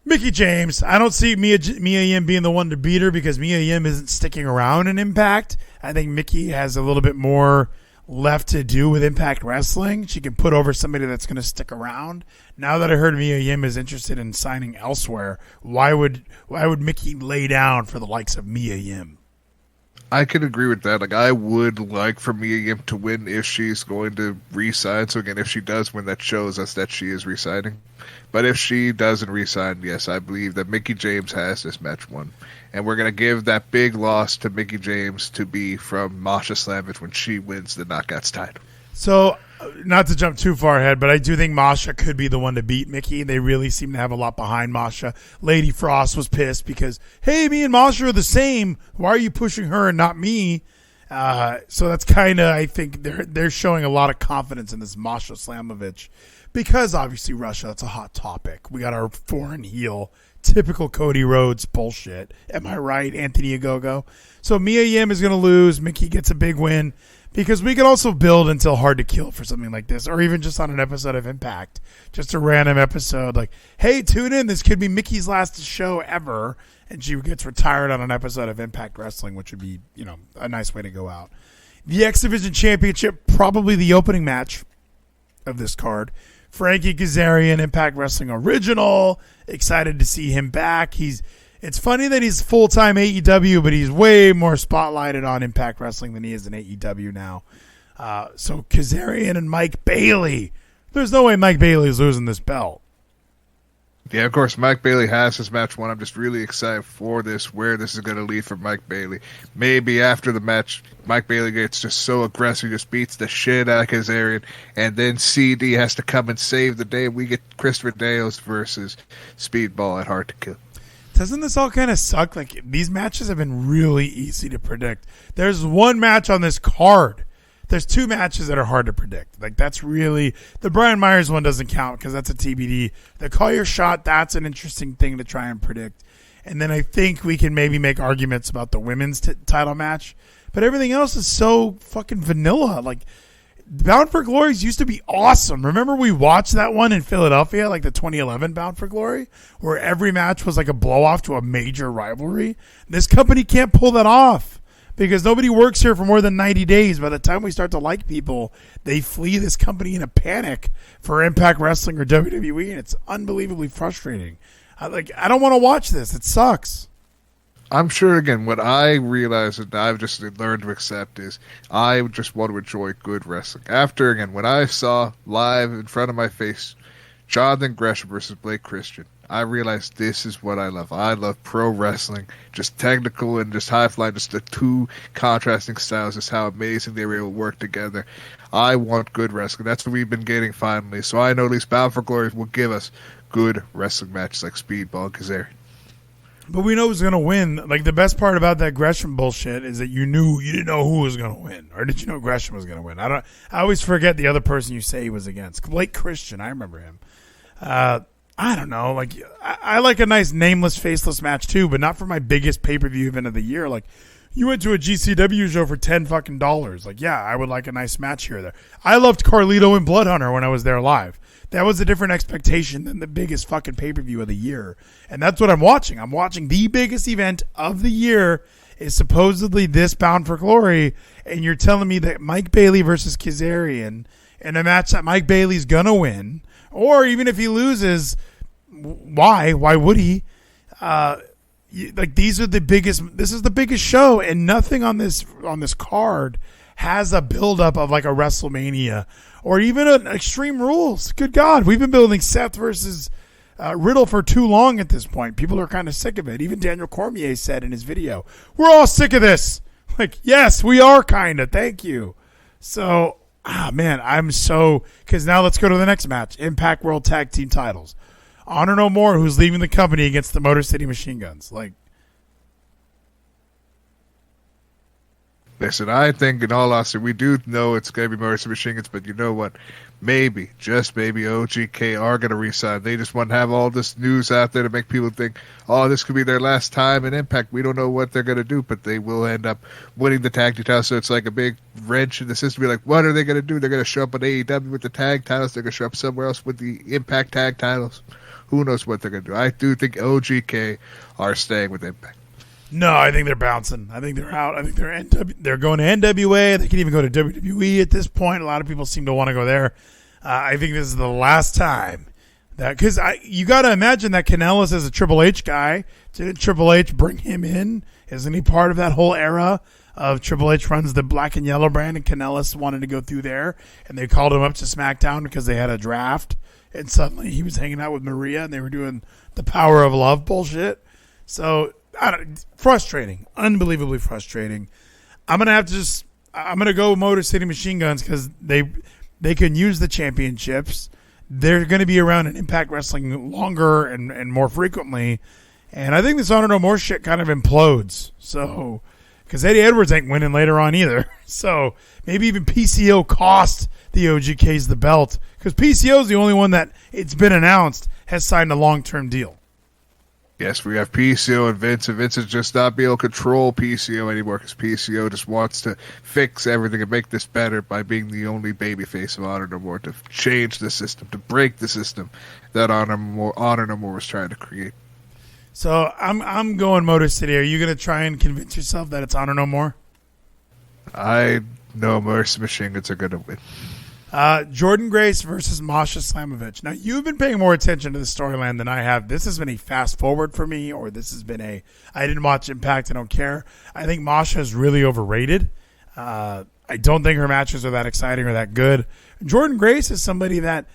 Mickie James, I don't see Mia Yim being the one to beat her because Mia Yim isn't sticking around in Impact. I think Mickie has a little bit more left to do with Impact Wrestling. She can put over somebody that's going to stick around. Now that I heard Mia Yim is interested in signing elsewhere, why would Mickie lay down for the likes of Mia Yim? I can agree with that. Like, I would like for Mia Yim to win if she's going to re-sign. So again, if she does win, that shows us that she is re-signing. But if she doesn't re-sign, yes, I believe that Mickie James has this match won. And we're going to give that big loss to Mickie James to be from Masha Slamovich when she wins the Knockouts title. So, not to jump too far ahead, but I do think Masha could be the one to beat Mickie. They really seem to have a lot behind Masha. Lady Frost was pissed because, hey, me and Masha are the same. Why are you pushing her and not me? So that's kind of, I think, they're showing a lot of confidence in this Masha Slamovich because, obviously, Russia, that's a hot topic. We got our foreign heel, typical Cody Rhodes bullshit. Am I right, Anthony Ogogo? So Mia Yim is going to lose. Mickie gets a big win. Because we can also build until Hard to Kill for something like this, or even just on an episode of Impact, just a random episode like, hey, tune in, this could be Mickey's last show ever, and she gets retired on an episode of Impact Wrestling, which would be, a nice way to go out. The X Division Championship, probably the opening match of this card. Frankie Kazarian, Impact Wrestling original, excited to see him back. It's funny that he's full-time AEW, but he's way more spotlighted on Impact Wrestling than he is in AEW now. So Kazarian and Mike Bailey. There's no way Mike Bailey is losing this belt. Yeah, of course, Mike Bailey has his match won. I'm just really excited for this, where this is going to lead for Mike Bailey. Maybe after the match, Mike Bailey gets just so aggressive, just beats the shit out of Kazarian, and then CD has to come and save the day. We get Christopher Dales versus Speedball at Hard to Kill. Doesn't this all kind of suck? Like, these matches have been really easy to predict. There's one match on this card. There's two matches that are hard to predict. Like, that's really... The Brian Myers one doesn't count because that's a TBD. The Call Your Shot, that's an interesting thing to try and predict. And then I think we can maybe make arguments about the women's title match. But everything else is so fucking vanilla. Like, Bound for Glory used to be awesome. Remember we watched that one in Philadelphia, like the 2011 Bound for Glory, where every match was like a blow-off to a major rivalry? This company can't pull that off because nobody works here for more than 90 days. By the time we start to like people, they flee this company in a panic for Impact Wrestling or WWE, and it's unbelievably frustrating. I don't want to watch this. It sucks. I'm sure, again, what I realize and I've just learned to accept is I just want to enjoy good wrestling. After, again, when I saw live in front of my face Jonathan Gresham versus Blake Christian, I realized this is what I love. I love pro wrestling, just technical and just high flying, just the two contrasting styles, just how amazing they were able to work together. I want good wrestling. That's what we've been getting finally. So I know at least Bound for Glory will give us good wrestling matches like Speedball and Kazarian. But we know who's going to win. Like, the best part about that Gresham bullshit is that you didn't know who was going to win. Or did you know Gresham was going to win? I always forget the other person you say he was against. Blake Christian, I remember him. I don't know. Like, I like a nice nameless, faceless match too, but not for my biggest pay-per-view event of the year. Like, you went to a GCW show for $10 Like, yeah, I would like a nice match here or there. I loved Carlito and Bloodhunter when I was there live. That was a different expectation than the biggest fucking pay-per-view of the year. And that's what I'm watching. I'm watching the biggest event of the year is supposedly this Bound for Glory, and you're telling me that Mike Bailey versus Kazarian in a match that Mike Bailey's going to win, or even if he loses, why would he? Like, these are the biggest. This is the biggest show, and nothing on this card has a buildup of like a WrestleMania or even an Extreme Rules. Good God, we've been building Seth versus Riddle for too long at this point. People are kind of sick of it. Even Daniel Cormier said in his video, "We're all sick of this." Like, yes, we are kind of. Thank you. So, man, I'm so, because now let's go to the next match: Impact World Tag Team Titles. Honor No More, who's leaving the company against the Motor City Machine Guns. Like, listen, I think in all honesty, we do know it's going to be Motor City Machine Guns, but you know what? Maybe, just maybe, OGK are going to resign. They just want to have all this news out there to make people think, oh, this could be their last time in Impact. We don't know what they're going to do, but they will end up winning the tag team titles. So it's like a big wrench in the system. Be like, what are they going to do? They're going to show up on AEW with the tag titles. They're going to show up somewhere else with the Impact tag titles. Who knows what they're going to do? I do think OGK are staying with Impact. no, I think they're bouncing. I think they're out. I think they're going to NWA. They can even go to WWE at this point. A lot of people seem to want to go there. I think this is the last time that, because you got to imagine that Kanellis is a Triple H guy. Didn't Triple H bring him in? Isn't he part of that whole era of Triple H runs the Black and Yellow brand, and Kanellis wanted to go through there, and they called him up to SmackDown because they had a draft, and suddenly he was hanging out with Maria, and they were doing the Power of Love bullshit. So, frustrating, unbelievably frustrating. I'm gonna go Motor City Machine Guns because they can use the championships. They're going to be around in Impact Wrestling longer and more frequently. And I think this Honor No More shit kind of implodes. So, because Eddie Edwards ain't winning later on either. So, maybe even PCO cost the OGKs the belt. Because PCO is the only one that, it's been announced, has signed a long-term deal. Yes, we have PCO and Vince is just not be able to control PCO anymore because PCO just wants to fix everything and make this better by being the only babyface of Honor No More, to change the system, to break the system that Honor No More was trying to create. So I'm going Motor City. Are you going to try and convince yourself that it's Honor No More? I know Mercy Machine Guns are going to win. Jordan Grace versus Masha Slamovich. Now, you've been paying more attention to the storyline than I have. This has been a fast forward for me, or this has been I didn't watch Impact, I don't care. I think Masha is really overrated. I don't think her matches are that exciting or that good. Jordan Grace is somebody that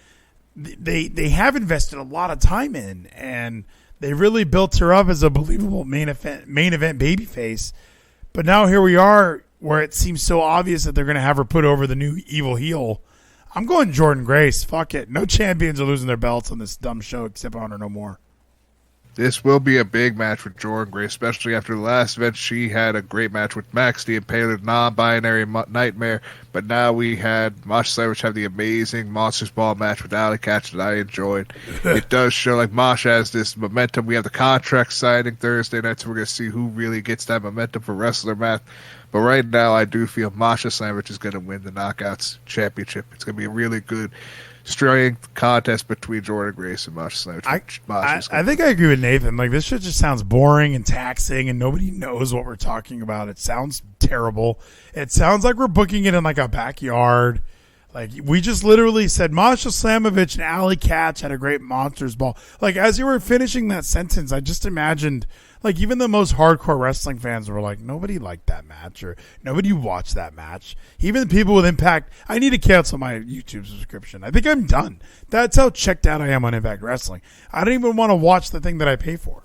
they have invested a lot of time in, and they really built her up as a believable main event babyface. But now here we are, where it seems so obvious that they're going to have her put over the new evil heel. I'm going Jordan Grace. Fuck it. No champions are losing their belts on this dumb show except Honor No More. This will be a big match for Jordan Grace, especially after the last event. She had a great match with Max the Impaler, non-binary nightmare. But now we had Masha Slamovich have the amazing Monsters Ball match with Alley Catch that I enjoyed. It does show like Masha has this momentum. We have the contract signing Thursday night, so we're going to see who really gets that momentum for wrestler math. But right now, I do feel Masha Slamovich is going to win the Knockouts Championship. It's going to be a really good strength contest between Jordan Grace and Masha Slamovich. I think I agree with Nathan. Like, this shit just sounds boring and taxing, and nobody knows what we're talking about. It sounds terrible. It sounds like we're booking it in like a backyard. Like, we just literally said Masha Slamovich and Ali Katch had a great Monsters Ball. Like, as you were finishing that sentence, I just imagined, like, even the most hardcore wrestling fans were like, nobody liked that match, or nobody watched that match. Even people with Impact, I need to cancel my YouTube subscription. I think I'm done. That's how checked out I am on Impact Wrestling. I don't even want to watch the thing that I pay for.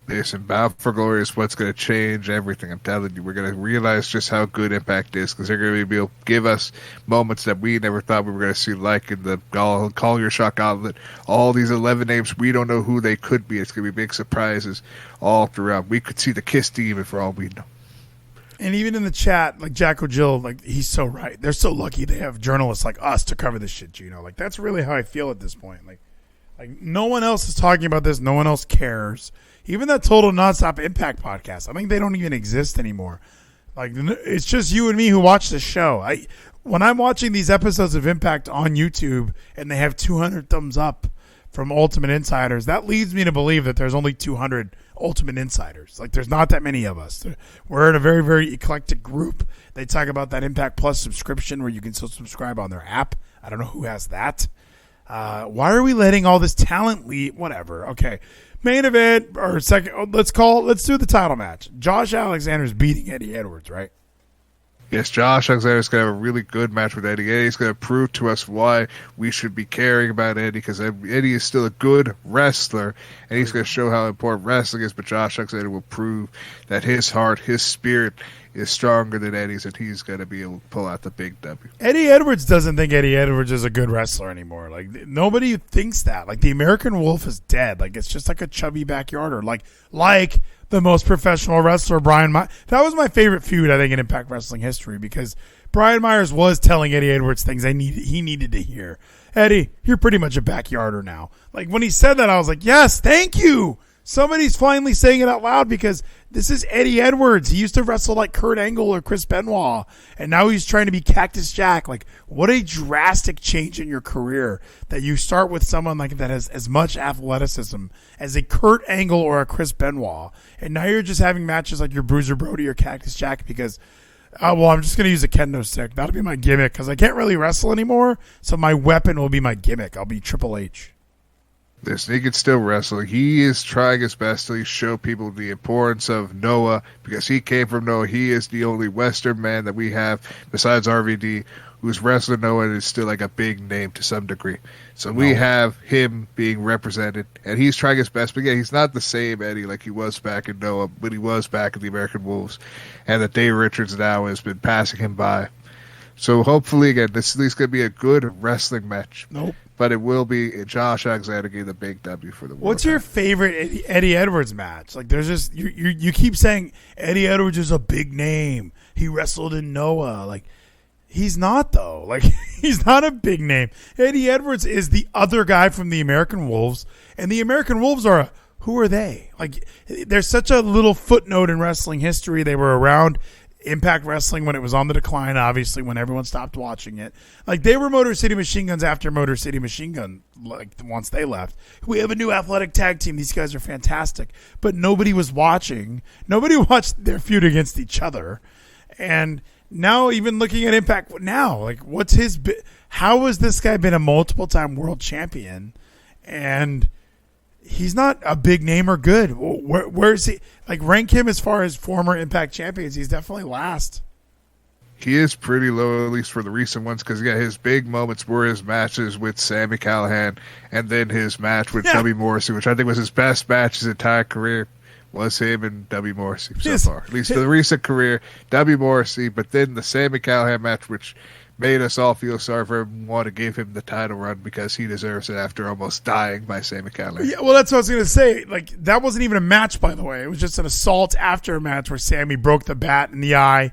Listen, Bound for Glory is what's going to change everything. I'm telling you, we're going to realize just how good Impact is, because they're going to be able to give us moments that we never thought we were going to see, like in the Call Your Shot Gauntlet. All these 11 names, we don't know who they could be. It's going to be big surprises all throughout. We could see the Kiss Demon for all we know. And even in the chat, like Jack O'Jill, like, he's so right. They're so lucky they have journalists like us to cover this shit, Gino. Like, that's really how I feel at this point. Like no one else is talking about this. No one else cares. Even that Total Nonstop Impact podcast, I think they don't even exist anymore. Like, it's just you and me who watch the show. When I'm watching these episodes of Impact on YouTube and they have 200 thumbs up from Ultimate Insiders, that leads me to believe that there's only 200 Ultimate Insiders. Like, there's not that many of us. We're in a very, very eclectic group. They talk about that Impact Plus subscription where you can still subscribe on their app. I don't know who has that. Why are we letting all this talent leave? Whatever. Okay. Main event, or second, let's do the title match. Josh Alexander's beating Eddie Edwards, right? Yes, Josh Alexander's going to have a really good match with Eddie. Eddie's going to prove to us why we should be caring about Eddie, because Eddie is still a good wrestler, and he's going to show how important wrestling is, but Josh Alexander will prove that his heart, his spirit is stronger than Eddie's, and he's going to be able to pull out the big W. Eddie Edwards doesn't think Eddie Edwards is a good wrestler anymore. Like, nobody thinks that. Like, the American Wolf is dead. Like, it's just like a chubby backyarder. Like the most professional wrestler, Brian Myers. That was my favorite feud, I think, in Impact Wrestling history, because Brian Myers was telling Eddie Edwards things he needed to hear. Eddie, you're pretty much a backyarder now. Like, when he said that, I was like, yes, thank you. Somebody's finally saying it out loud, because this is Eddie Edwards. He used to wrestle like Kurt Angle or Chris Benoit, and now he's trying to be Cactus Jack. Like, what a drastic change in your career that you start with someone like that has as much athleticism as a Kurt Angle or a Chris Benoit, and now you're just having matches like your Bruiser Brody or Cactus Jack because, I'm just going to use a kendo stick. That'll be my gimmick, because I can't really wrestle anymore, so my weapon will be my gimmick. I'll be Triple H. Listen, he can still wrestle. He is trying his best to show people the importance of Noah, because he came from Noah. He is the only Western man that we have, besides RVD, who's wrestling Noah and is still like a big name to some degree. So we have him being represented, and he's trying his best. But yeah, he's not the same Eddie like he was back in Noah, but he was back in the American Wolves, and that Dave Richards now has been passing him by. So hopefully, again, this is at least going to be a good wrestling match. Nope. But it will be Josh Alexander getting the big W for the World. What's your favorite Eddie Edwards match? Like, there's just you keep saying Eddie Edwards is a big name. He wrestled in Noah. Like, he's not, though. Like, he's not a big name. Eddie Edwards is the other guy from the American Wolves, and the American Wolves are who are they? Like, there's such a little footnote in wrestling history. They were around Impact Wrestling when it was on the decline, obviously, when everyone stopped watching it. Like, they were Motor City Machine Guns after Motor City Machine Gun, like, once they left. We have a new athletic tag team. These guys are fantastic. But nobody was watching. Nobody watched their feud against each other. And now, even looking at Impact now, like, how has this guy been a multiple-time world champion? And he's not a big name or good. Where's he? Like, rank him as far as former Impact champions. He's definitely last. He is pretty low, at least for the recent ones, because his big moments were his matches with Sami Callihan, and then his match with W. Morrissey, which I think was his best match his entire career. Was him and W. Morrissey so far, at least for the recent career. W. Morrissey, but then the Sami Callihan match, which made us all feel sorry for him, want to give him the title run because he deserves it after almost dying by Sami Callihan. Yeah, well, that's what I was going to say. Like, that wasn't even a match, by the way. It was just an assault after a match where Sami broke the bat in the eye.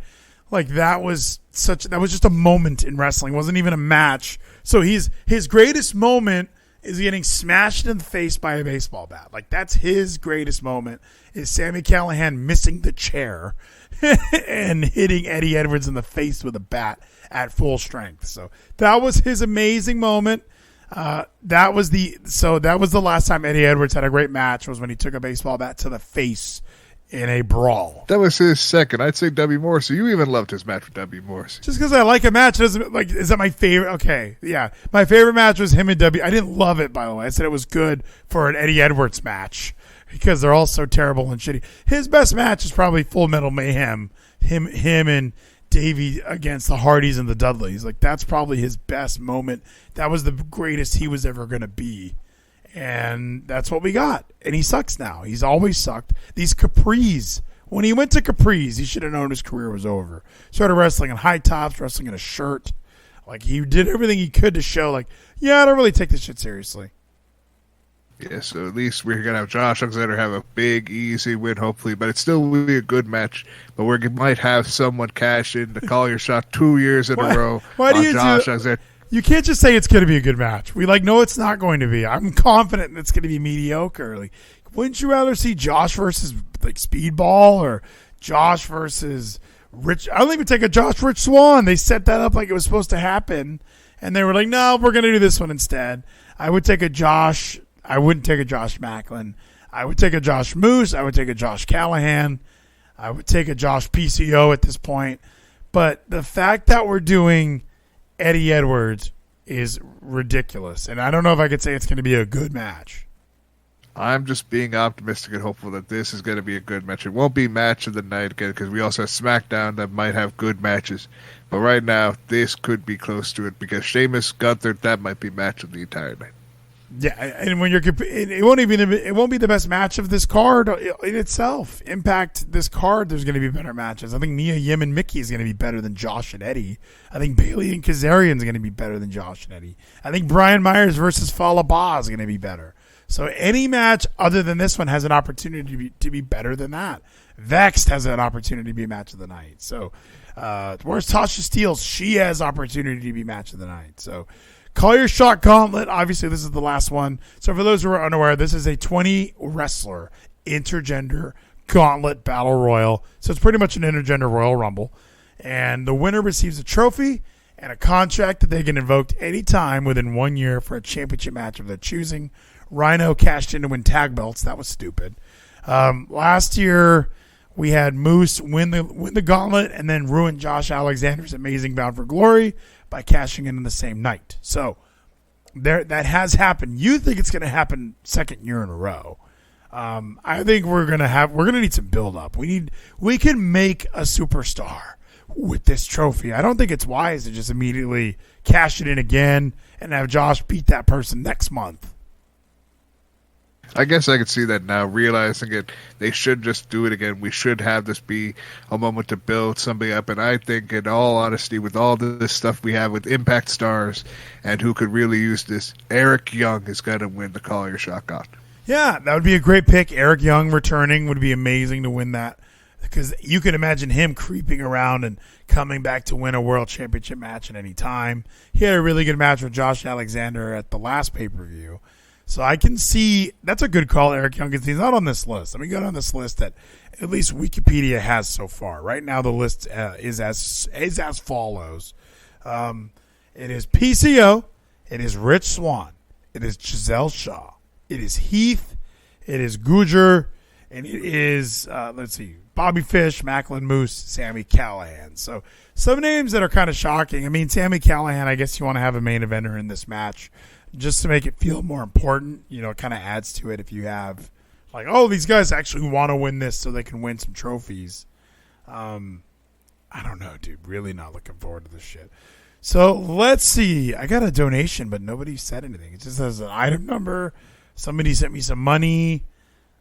Like, that was just a moment in wrestling. It wasn't even a match. So his greatest moment is getting smashed in the face by a baseball bat. Like, that's his greatest moment, is Sami Callihan missing the chair and hitting Eddie Edwards in the face with a bat at full strength. So that was his amazing moment. That was the last time Eddie Edwards had a great match, was when he took a baseball bat to the face in a brawl. That was his second. I'd say W. Morrissey. You even loved his match with W. Morrissey. Just because I like a match doesn't like. Is that my favorite? Okay, yeah, my favorite match was him and W. I didn't love it, by the way. I said it was good for an Eddie Edwards match because they're all so terrible and shitty. His best match is probably Full Metal Mayhem. Him and Davey against the Hardys and the Dudleys. Like that's probably his best moment. That was the greatest he was ever going to be. And that's what we got. And he sucks now. He's always sucked. These Capris. When he went to Capris, he should have known his career was over. Started wrestling in high tops, wrestling in a shirt. Like, he did everything he could to show, like, yeah, I don't really take this shit seriously. Yeah, so at least we're going to have Josh Alexander have a big, easy win, hopefully. But it still will be a good match. But we might have someone cash in to call your shot 2 years in a row on Josh Alexander. You can't just say it's going to be a good match. We know it's not going to be. I'm confident it's going to be mediocre. Like, wouldn't you rather see Josh versus like Speedball or Josh versus Rich? I don't even take a Josh Rich Swann. They set that up like it was supposed to happen, and they were like, "No, we're going to do this one instead." I would take a Josh. I wouldn't take a Josh Macklin. I would take a Josh Moose. I would take a Josh Callahan. I would take a Josh PCO at this point. But the fact that we're doing Eddie Edwards is ridiculous. And I don't know if I could say it's going to be a good match. I'm just being optimistic and hopeful that this is going to be a good match. It won't be match of the night again because we also have SmackDown that might have good matches. But right now, this could be close to it because Sheamus, Gunther, that might be match of the entire night. Yeah, and when it won't be the best match of this card in itself. Impact this card, there's going to be better matches. I think Mia Yim and Mickey is going to be better than Josh and Eddie. I think Bailey and Kazarian is going to be better than Josh and Eddie. I think Brian Myers versus Fallah Bahh is going to be better. So any match other than this one has an opportunity to be better than that. Vexed has an opportunity to be match of the night. So where's Tasha Steelz? She has opportunity to be match of the night. So call your shot gauntlet. Obviously, this is the last one. So for those who are unaware, this is a 20-wrestler intergender gauntlet battle royal. So it's pretty much an intergender Royal Rumble. And the winner receives a trophy and a contract that they can invoke anytime within 1 year for a championship match of their choosing. Rhino cashed in to win tag belts. That was stupid. Last year, we had Moose win the gauntlet and then ruin Josh Alexander's amazing Bound for Glory by cashing in the same night. So that has happened. You think it's going to happen second year in a row. I think we're going to need some build up. We can make a superstar with this trophy. I don't think it's wise to just immediately cash it in again and have Josh beat that person next month. I guess I could see that now, realizing it. They should just do it again. We should have this be a moment to build somebody up. And I think, in all honesty, with all this stuff we have with Impact Stars and who could really use this, Eric Young is going to win the Call Your Shot Gauntlet. Yeah, that would be a great pick. Eric Young returning would be amazing to win that because you can imagine him creeping around and coming back to win a world championship match at any time. He had a really good match with Josh Alexander at the last pay-per-view. So I can see that's a good call, Eric Young. He's not on this list. Let me go down this list that at least Wikipedia has so far. Right now, the list is as follows. It is PCO. It is Rich Swann. It is Giselle Shaw. It is Heath. It is Gujar. And it is, Bobby Fish, Macklin Moose, Sami Callihan. So some names that are kind of shocking. I mean, Sami Callihan, I guess you want to have a main eventer in this match just to make it feel more important. You know, it kind of adds to it if you have, like, oh, these guys actually want to win this so they can win some trophies. I don't know, dude. Really not looking forward to this shit. So let's see. I got a donation, but nobody said anything. It just has an item number. Somebody sent me some money.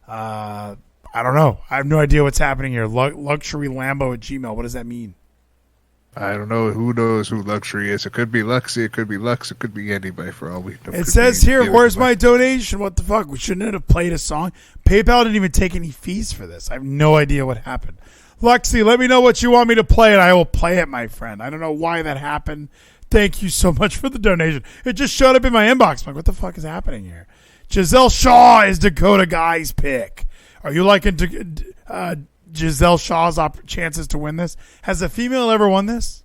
I don't know. I have no idea what's happening here. Luxurylambo@gmail. What does that mean? I don't know. Who knows who Luxury is? It could be Luxy. It could be Lux. It could be anybody for all we know. It says here, where's my donation? What the fuck? We shouldn't have played a song. PayPal didn't even take any fees for this. I have no idea what happened. Luxy, let me know what you want me to play, and I will play it, my friend. I don't know why that happened. Thank you so much for the donation. It just showed up in my inbox. I'm like, what the fuck is happening here? Giselle Shaw is Dakota Guy's pick. Are you liking Giselle Shaw's chances to win this? Has a female ever won this?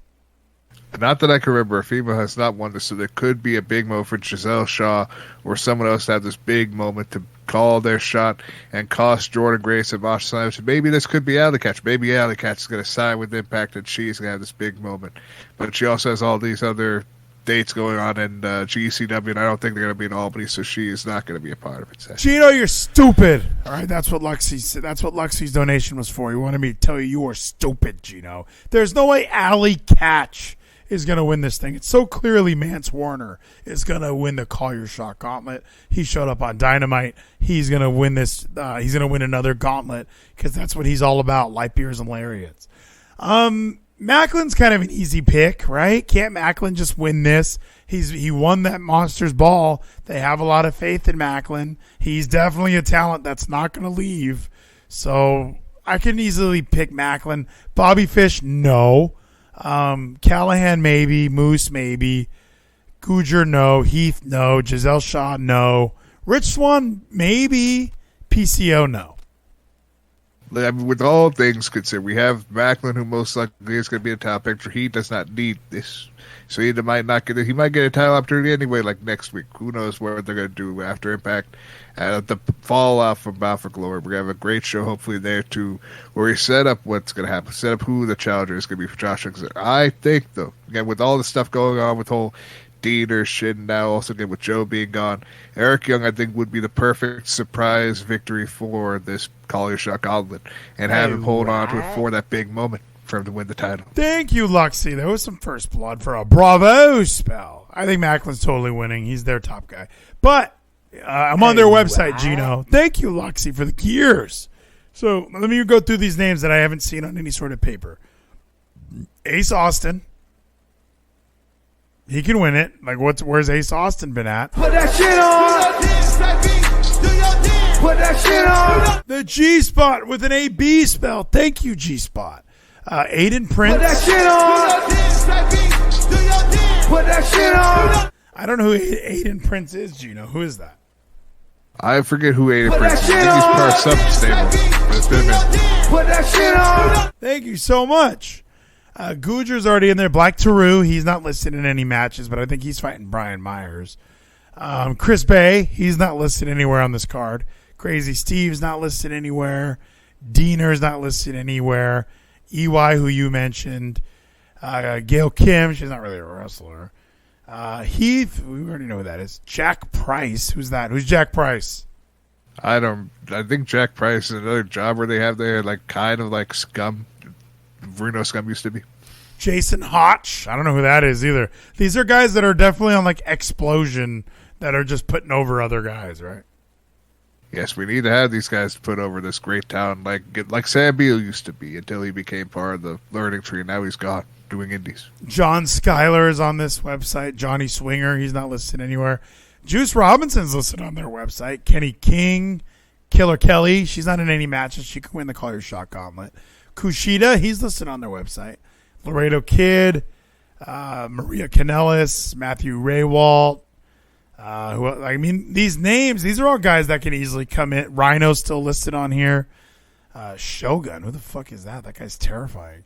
Not that I can remember. A female has not won this, so there could be a big moment for Giselle Shaw or someone else to have this big moment to call their shot and cost Jordan Grace and Masha Slamovich. Maybe this could be Alley Catch. Maybe Alley Catch is going to sign with Impact and she's going to have this big moment. But she also has all these other dates going on in GCW, and I don't think they're going to be in Albany, so she is not going to be a part of it. Gino, you're stupid. All right, that's what Luxie's donation was for. He wanted me to tell you are stupid, Gino. There's no way Alley Catch is going to win this thing. It's so clearly Mance Warner is going to win the Call Your Shot gauntlet. He showed up on Dynamite. He's going to win this. He's going to win another gauntlet because that's what he's all about, light beers and lariats. Macklin's kind of an easy pick, right? Can't Macklin just win this? He won that Monsters Ball. They have a lot of faith in Macklin. He's definitely a talent that's not going to leave. So I can easily pick Macklin. Bobby Fish, no. Callahan, maybe. Moose, maybe. Gujar, no. Heath, no. Giselle Shaw, no. Rich Swann, maybe. PCO, no. I mean, with all things considered, we have Macklin, who most likely is going to be a top picture. He does not need this, so he might not get it. He might get a title opportunity anyway, like next week. Who knows what they're going to do after Impact? The fallout from Bound for Glory. We're going to have a great show, hopefully there too, where we set up what's going to happen, set up who the challenger is going to be for Josh Alexander. I think, though, again, with all the stuff going on with whole Diener shit, and now also again with Joe being gone, Eric Young, I think, would be the perfect surprise victory for this Call Your Shot gauntlet and have him hold on to it for that big moment for him to win the title. Thank you, Luxie. There was some first blood for a Bravo spell. I think Macklin's totally winning. He's their top guy. But I'm on their website, Gino. Thank you, Luxie, for the gears. So let me go through these names that I haven't seen on any sort of paper. Ace Austin. He can win it. Like, where's Ace Austin been at? Put that shit on. Do your dance. Put that shit on. The G-Spot with an A-B spell. Thank you, G-Spot. Aiden Prince. Put that shit on. Do your dance. Put that shit on. I don't know who Aiden Prince is, Gino. Who is that? I forget who Aiden Prince is. I think he's part of Substable. But it's been a minute. Put that shit on. Thank you so much. Gujar's already in there. Black Taru, he's not listed in any matches, but I think he's fighting Brian Myers. Chris Bay, he's not listed anywhere on this card. Crazy Steve's not listed anywhere. Diener's not listed anywhere. EY, who you mentioned. Gail Kim, she's not really a wrestler. Heath, we already know who that is. Jack Price, who's that? Who's Jack Price? I think Jack Price is another jobber they have there, like kind of like Scum. Reno Scum used to be. Jason Hotch. I don't know who that is either. These are guys that are definitely on like Explosion that are just putting over other guys, right? Yes, we need to have these guys put over this great town like Sam Beal used to be until he became part of the learning tree. Now he's gone doing indies. John Schuyler is on this website. Johnny Swinger, he's not listed anywhere. Juice Robinson's listed on their website. Kenny King, Killer Kelly, she's not in any matches. She can win the Call Your Shot gauntlet. Kushida, he's listed on their website. Laredo Kid, Maria Kanellis, Matthew Raywalt. These names, these are all guys that can easily come in. Rhino's still listed on here. Shogun, who the fuck is that? That guy's terrifying.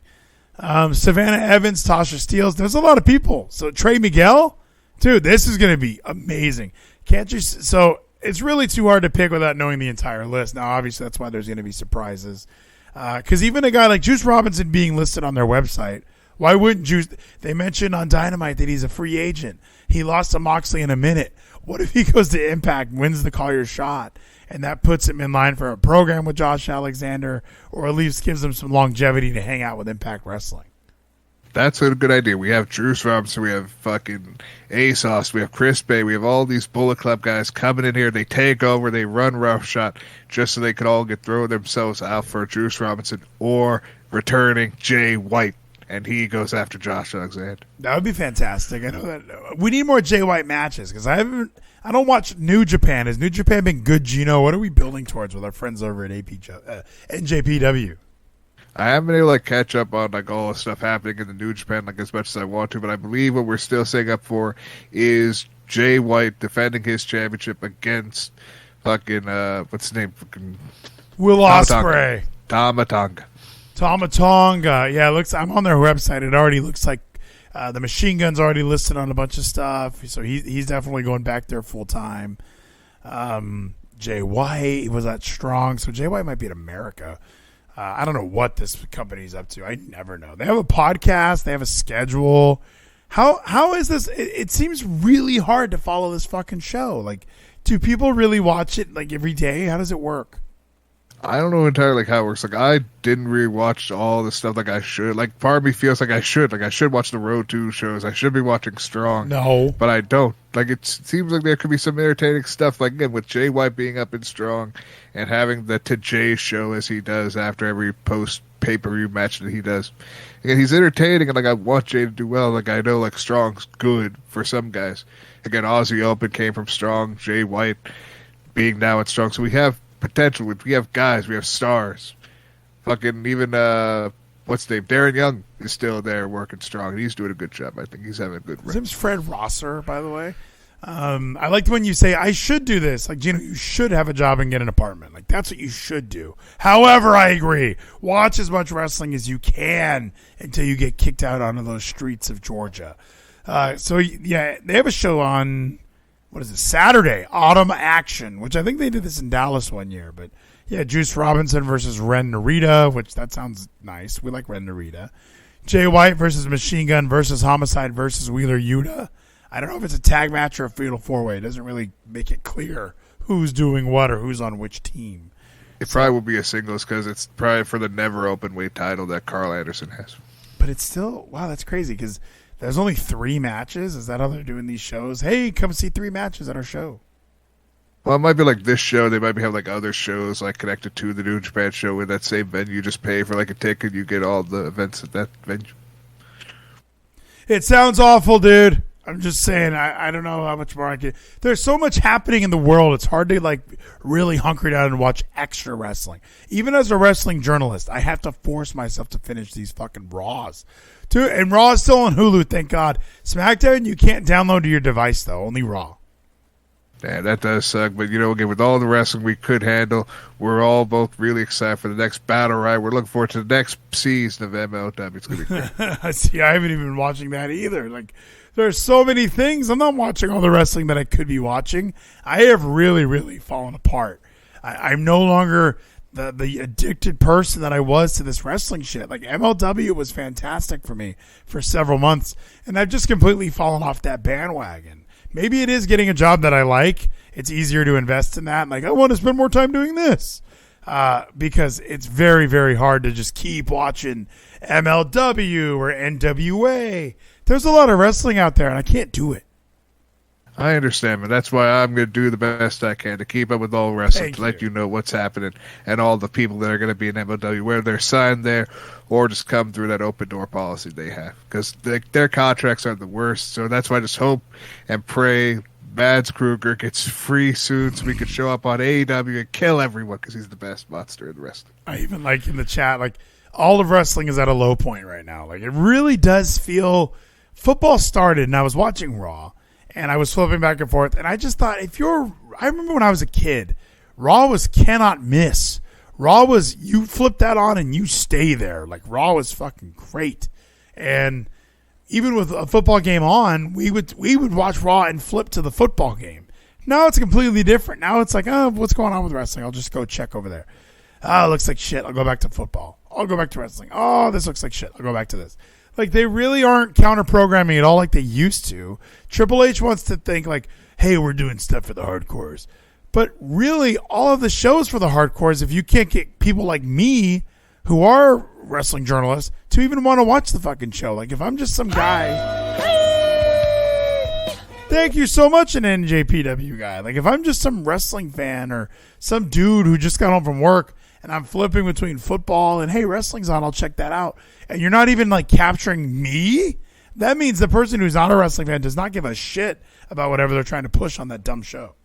Savannah Evans, Tasha Steeles. There's a lot of people. So Trey Miguel, dude, this is going to be amazing. Can't you? So it's really too hard to pick without knowing the entire list. Now, obviously, that's why there's going to be surprises. Because even a guy like Juice Robinson being listed on their website, why wouldn't Juice? They mentioned on Dynamite that he's a free agent. He lost to Moxley in a minute. What if he goes to Impact, wins the Call Your Shot, and that puts him in line for a program with Josh Alexander, or at least gives him some longevity to hang out with Impact Wrestling? That's a good idea. We have Juice Robinson, we have fucking ASOS, we have Chris Bay, we have all these Bullet Club guys coming in here. They take over, they run roughshod just so they could all get throw themselves out for Juice Robinson or returning Jay White, and he goes after Josh Alexander. That would be fantastic. I know that we need more Jay White matches because I don't watch New Japan. Has New Japan been good, Gino? What are we building towards with our friends over at NJPW? I haven't been able to catch up on like all the stuff happening in the New Japan like as much as I want to, but I believe what we're still setting up for is Jay White defending his championship against fucking what's his name? Fucking Will Ospreay. Tama Tonga. Yeah, I'm on their website. It already looks like the Machine Gun's already listed on a bunch of stuff, so he's definitely going back there full time. Jay White was that strong, so Jay White might be in America. I don't know what this company's up to. I never know. They have a podcast. They have a schedule. How is this? It seems really hard to follow this fucking show. Like, do people really watch it like every day? How does it work? I don't know entirely how it works. Like, I didn't really watch all the stuff like I should. Like, part of me feels like I should. Like, I should watch the Road to shows. I should be watching Strong. No. But I don't. Like, it seems like there could be some entertaining stuff. Like, again, with Jay White being up in Strong and having the To Jay show as he does after every post pay-per-view match that he does. Again, he's entertaining, and, like, I want Jay to do well. Like, I know, like, Strong's good for some guys. Again, Aussie Open came from Strong. Jay White being now at Strong. So we have potential. We have guys. We have stars. Fucking even what's his name? Darren Young is still there working Strong, and he's doing a good job. I think he's having a good run. His name's Fred Rosser, by the way. I liked when you say I should do this. Like, Geno, you should have a job and get an apartment. Like, that's what you should do. However, I agree. Watch as much wrestling as you can until you get kicked out onto those streets of Georgia. So yeah, they have a show on. What is it? Saturday, Autumn Action, which I think they did this in Dallas one year. But yeah, Juice Robinson versus Ren Narita, which that sounds nice. We like Ren Narita. Jay White versus Machine Gun versus Homicide versus Wheeler Yuta. I don't know if it's a tag match or a fatal four-way. It doesn't really make it clear who's doing what or who's on which team. It probably will be a singles because it's probably for the never open weight title that Carl Anderson has. But it's still, wow, that's crazy because there's only 3 matches. Is that how they're doing these shows? Hey, come see 3 matches at our show. Well, it might be like this show. They might have like other shows like connected to the New Japan show in that same venue. You just pay for like a ticket. You get all the events at that venue. It sounds awful, dude. I'm just saying, I don't know how much more I can. There's so much happening in the world. It's hard to like really hunker down and watch extra wrestling. Even as a wrestling journalist, I have to force myself to finish these fucking Raws. And Raw is still on Hulu, thank God. SmackDown, you can't download to your device, though. Only Raw. Yeah, that does suck. But, you know, again, with all the wrestling we could handle, we're all both really excited for the next battle, right? We're looking forward to the next season of MLW. It's going to be great. See, I haven't even been watching that either. Like, there's so many things. I'm not watching all the wrestling that I could be watching. I have really, really fallen apart. I'm no longer the addicted person that I was to this wrestling shit. Like, MLW was fantastic for me for several months, and I've just completely fallen off that bandwagon. Maybe it is getting a job that I like. It's easier to invest in that. Like, I want to spend more time doing this because it's very, very hard to just keep watching MLW or NWA. There's a lot of wrestling out there, and I can't do it. I understand, but that's why I'm going to do the best I can to keep up with all wrestling, Thank to let you. you know what's happening and all the people that are going to be in MLW, whether they're signed there or just come through that open door policy they have. Because their contracts are the worst, so that's why I just hope and pray Mads Kruger gets free soon so we can show up on AEW and kill everyone because he's the best monster in the wrestling. I even like in the chat, like, all of wrestling is at a low point right now. Like, it really does feel football started, and I was watching Raw. And I was flipping back and forth, and I just thought, I remember when I was a kid, Raw was cannot miss. Raw was, you flip that on and you stay there. Like, Raw was fucking great. And even with a football game on, we would watch Raw and flip to the football game. Now it's completely different. Now it's like, oh, what's going on with wrestling? I'll just go check over there. Oh, it looks like shit. I'll go back to football. I'll go back to wrestling. Oh, this looks like shit. I'll go back to this. Like, they really aren't counter-programming at all like they used to. Triple H wants to think like, hey, we're doing stuff for the hardcores. But really, all of the shows for the hardcores, if you can't get people like me, who are wrestling journalists, to even want to watch the fucking show. Like, if I'm just some guy... Thank you so much, an NJPW guy. Like, if I'm just some wrestling fan or some dude who just got home from work and I'm flipping between football and, hey, wrestling's on, I'll check that out. And you're not even, like, capturing me? That means the person who's not a wrestling fan does not give a shit about whatever they're trying to push on that dumb show.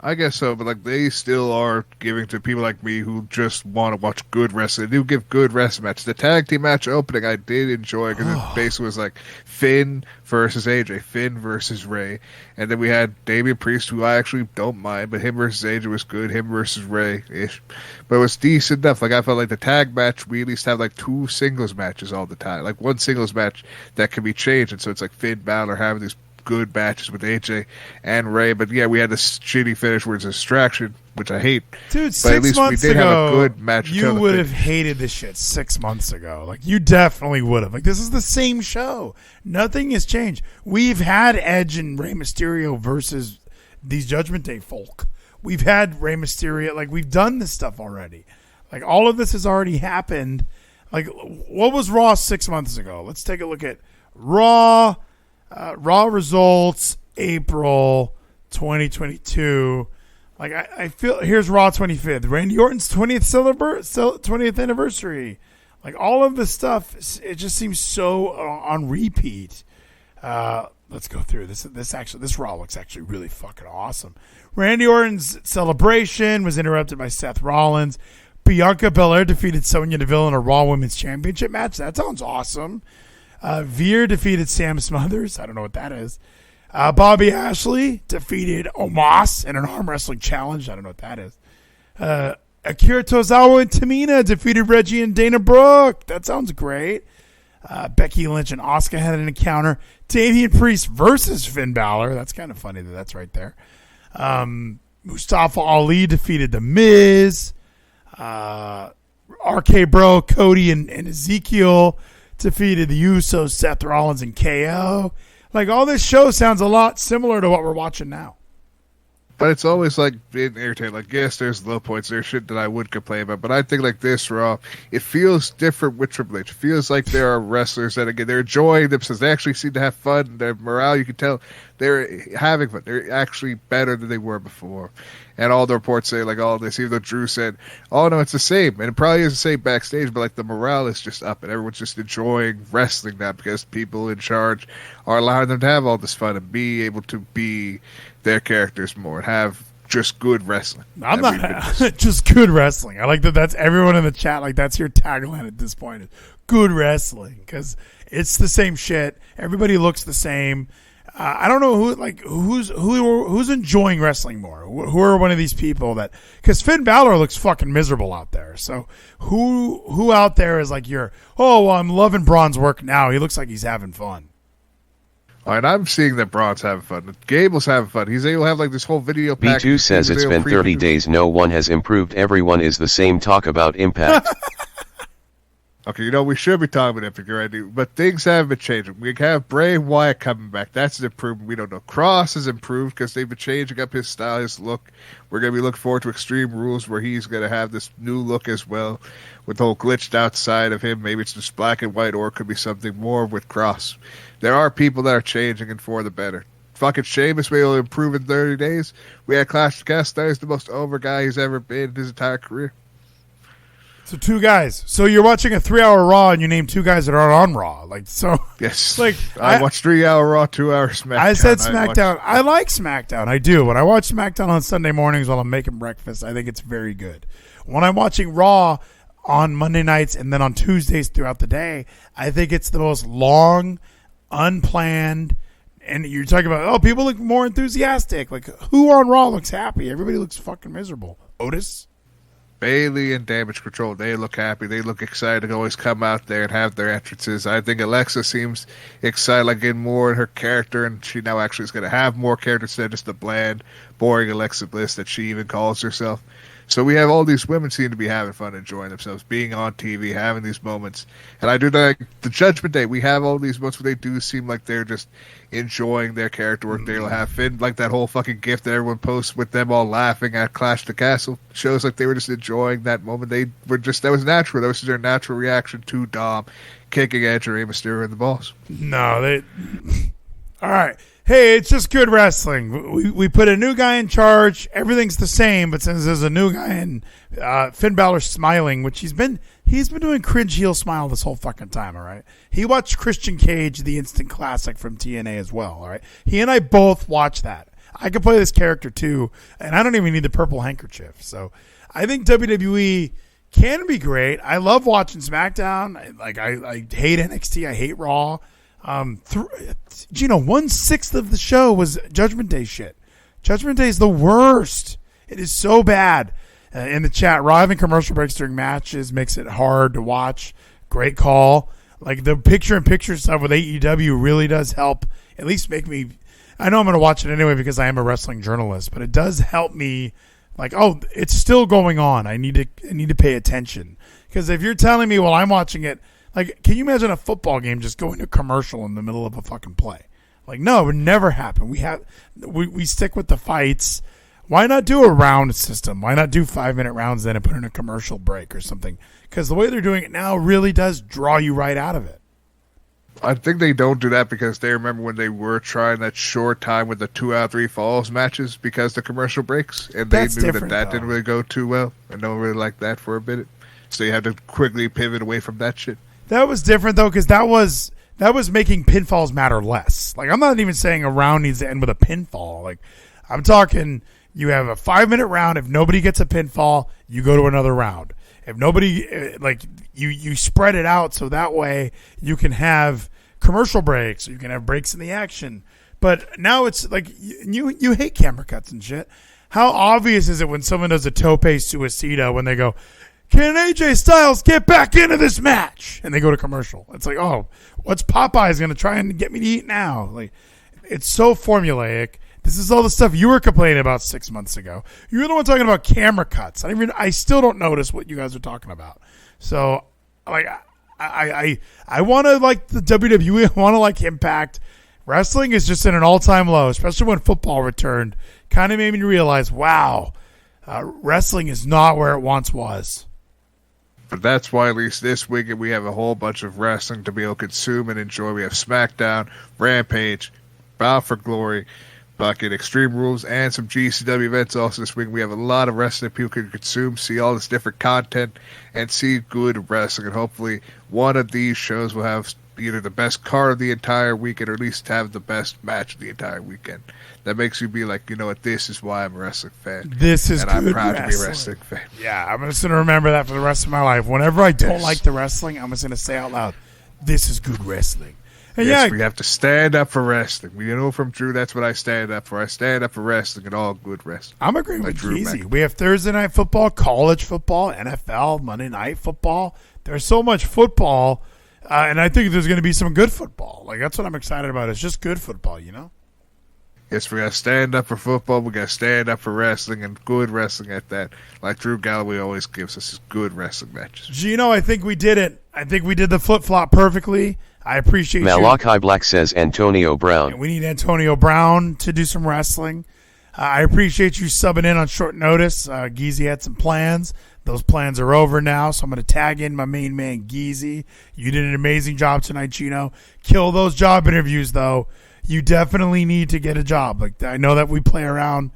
I guess so, but like they still are giving to people like me who just want to watch good wrestling. They do give good wrestling matches. The tag team match opening I did enjoy because it basically was like Finn versus AJ, Finn versus Ray, and then we had Damian Priest, who I actually don't mind, but him versus AJ was good. Him versus Ray-ish, but it was decent enough. Like I felt like the tag match we at least have like 2 singles matches all the time, like one singles match that can be changed, and so it's like Finn Balor having these good matches with AJ and Ray. But yeah, we had this shitty finish where it's a distraction, which I hate. Dude, but 6 at least months we did ago, have a good match. You would have hated this shit 6 months ago. Like, you definitely would have. Like, this is the same show. Nothing has changed. We've had Edge and Rey Mysterio versus these Judgment Day folk. We've had Rey Mysterio. Like, we've done this stuff already. Like, all of this has already happened. Like, what was Raw 6 months ago? Let's take a look at Raw. Raw results, April 2022. Like, I feel, here's Raw 25th. Randy Orton's 20th anniversary. Like, all of this stuff, it just seems so on repeat. Let's go through this. This Raw looks actually really fucking awesome. Randy Orton's celebration was interrupted by Seth Rollins. Bianca Belair defeated Sonya Deville in a Raw Women's Championship match. That sounds awesome. Veer defeated Sam Smothers. I don't know what that is. Bobby Ashley defeated Omos in an arm wrestling challenge. I don't know what that is. Akira Tozawa and Tamina defeated Reggie and Dana Brooke. That sounds great. Becky Lynch and Asuka had an encounter. Damian Priest versus Finn Balor. That's kind of funny that that's right there. Mustafa Ali defeated The Miz. RK Bro, Cody, and Ezekiel defeated the Usos, Seth Rollins, and KO. Like, all this show sounds a lot similar to what we're watching now. But it's always like being irritating. Like, yes, there's low points, there's shit that I would complain about. But I think like this Raw, it feels different with Triple H. It feels like there are wrestlers that, again, they're enjoying themselves. They actually seem to have fun. Their morale, you can tell they're having fun. They're actually better than they were before. And all the reports say like all this, even though Drew said, oh no, it's the same. And it probably is the same backstage, but like the morale is just up and everyone's just enjoying wrestling now because people in charge are allowing them to have all this fun and be able to be their characters more and have just good wrestling. I'm not just good wrestling. I like that. That's everyone in the chat. Like, that's your tagline at this point. Is good wrestling, because it's the same shit. Everybody looks the same. I don't know who's enjoying wrestling more. Who are one of these people that? Because Finn Balor looks fucking miserable out there. So who out there is like I'm loving Braun's work now. He looks like he's having fun. All right, I'm seeing that Braun's having fun. Gable's having fun. He's able to have like this whole video pack. B2 says it's been 30 days. No one has improved. Everyone is the same. Talk about Impact. Okay, we should be talking about Impact already, but things haven't been changing. We have Bray Wyatt coming back. That's an improvement. We don't know. Cross has improved because they've been changing up his style, his look. We're going to be looking forward to Extreme Rules where he's going to have this new look as well with the whole glitched out side of him. Maybe it's just black and white or it could be something more with Cross. There are people that are changing and for the better. Fucking Sheamus will improve in 30 days. We had Clash of Castle. He's the most over guy he's ever been in his entire career. So 2 guys. So you're watching a 3-hour Raw and you name 2 guys that aren't on Raw. Like, so. Yes. Like, I watched 3-hour Raw, 2-hour SmackDown. I said SmackDown. I like SmackDown. I do. When I watch SmackDown on Sunday mornings while I'm making breakfast, I think it's very good. When I'm watching Raw on Monday nights and then on Tuesdays throughout the day, I think it's the most long, unplanned, and you're talking about, people look more enthusiastic. Like, who on Raw looks happy? Everybody looks fucking miserable. Otis? Bailey and Damage Control, they look happy. They look excited to always come out there and have their entrances. I think Alexa seems excited, like getting more in her character, and she now actually is going to have more character instead of just the bland, boring Alexa Bliss that she even calls herself. So we have all these women seem to be having fun, enjoying themselves, being on TV, having these moments. And I do like the Judgment Day. We have all these moments where they do seem like they're just enjoying their character work. They'll have Finn, like that whole fucking gift that everyone posts with them all laughing at Clash the Castle. Shows like they were just enjoying that moment. They were just, that was natural. That was their natural reaction to Dom kicking Edge or Rey Mysterio in the balls. No, they... All right. Hey, it's just good wrestling. We put a new guy in charge. Everything's the same, but since there's a new guy in Finn Balor's smiling, which he's been doing cringe heel smile this whole fucking time, all right? He watched Christian Cage, the instant classic from TNA as well, all right? He and I both watched that. I could play this character too, and I don't even need the purple handkerchief. So I think WWE can be great. I love watching SmackDown. I hate NXT. I hate Raw. Geno, 1/6 of the show was Judgment Day shit. Judgment Day is the worst. It is so bad. In the chat, Raw having commercial breaks during matches makes it hard to watch. Great call. Like, the picture-in-picture stuff with AEW really does help at least make me I know I'm going to watch it anyway because I am a wrestling journalist, but it does help me. Like, oh, it's still going on. I need to pay attention. Because if you're telling me while I'm watching it, like, can you imagine a football game just going to commercial in the middle of a fucking play? Like, no, it would never happen. We stick with the fights. Why not do a round system? Why not do 5-minute rounds then and put in a commercial break or something? Because the way they're doing it now really does draw you right out of it. I think they don't do that because they remember when they were trying that short time with the 2 out of 3 falls matches because the commercial breaks, and they knew that didn't really go too well, and no one really liked that for a bit. So you had to quickly pivot away from that shit. That was different though, because that was making pinfalls matter less. Like, I'm not even saying a round needs to end with a pinfall. Like, I'm talking you have a 5-minute round. If nobody gets a pinfall, you go to another round. If nobody, like, you spread it out so that way you can have commercial breaks, you can have breaks in the action. But now it's like you hate camera cuts and shit. How obvious is it when someone does a tope suicida when they go, can AJ Styles get back into this match? And they go to commercial. It's like, oh, what's Popeyes going to try and get me to eat now? Like, it's so formulaic. This is all the stuff you were complaining about 6 months ago. You were the one talking about camera cuts. I still don't notice what you guys are talking about. So, like, I want to like the WWE. I want to like Impact. Wrestling is just in an all-time low, especially when football returned. Kind of made me realize, wow, wrestling is not where it once was. But that's why at least this weekend we have a whole bunch of wrestling to be able to consume and enjoy. We have SmackDown, Rampage, Bound for Glory, Bucket, Extreme Rules, and some GCW events also this week. We have a lot of wrestling people can consume, see all this different content, and see good wrestling. And hopefully one of these shows will have either the best card of the entire weekend or at least have the best match of the entire weekend. That makes you be like, you know what, this is why I'm a wrestling fan. This is and good I'm proud wrestling. to be a wrestling fan. Yeah, I'm just going to remember that for the rest of my life. Whenever I don't like the wrestling, I'm just going to say out loud, this is good wrestling. And yes, we have to stand up for wrestling. We know from Drew that's what I stand up for. I stand up for wrestling and all good wrestling. I'm agreeing with Geezy. We have Thursday night football, college football, NFL, Monday night football. There's so much football, and I think there's going to be some good football. Like, that's what I'm excited about. It's just good football, you know? Yes, we got to stand up for football. We got to stand up for wrestling and good wrestling at that. Like Drew Galloway always gives us his good wrestling matches. Gino, I think we did it. I think we did the flip-flop perfectly. I appreciate Malachi Black says Antonio Brown. And we need Antonio Brown to do some wrestling. I appreciate you subbing in on short notice. Geezy had some plans. Those plans are over now, so I'm going to tag in my main man, Geezy. You did an amazing job tonight, Gino. Kill those job interviews, though. You definitely need to get a job. Like, I know that we play around.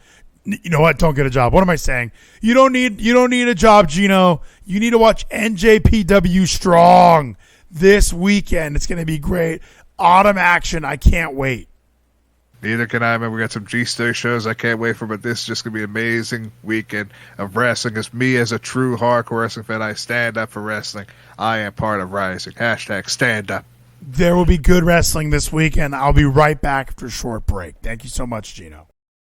You know what? Don't get a job. What am I saying? You don't need a job, Gino. You need to watch NJPW Strong this weekend. It's going to be great. Autumn action. I can't wait. Neither can I, man. We got some G-Star shows I can't wait for, but this is just going to be an amazing weekend of wrestling. As me, as a true hardcore wrestling fan, I stand up for wrestling. I am part of Rising. # stand up. There will be good wrestling this weekend. I'll be right back after a short break. Thank you so much, Gino.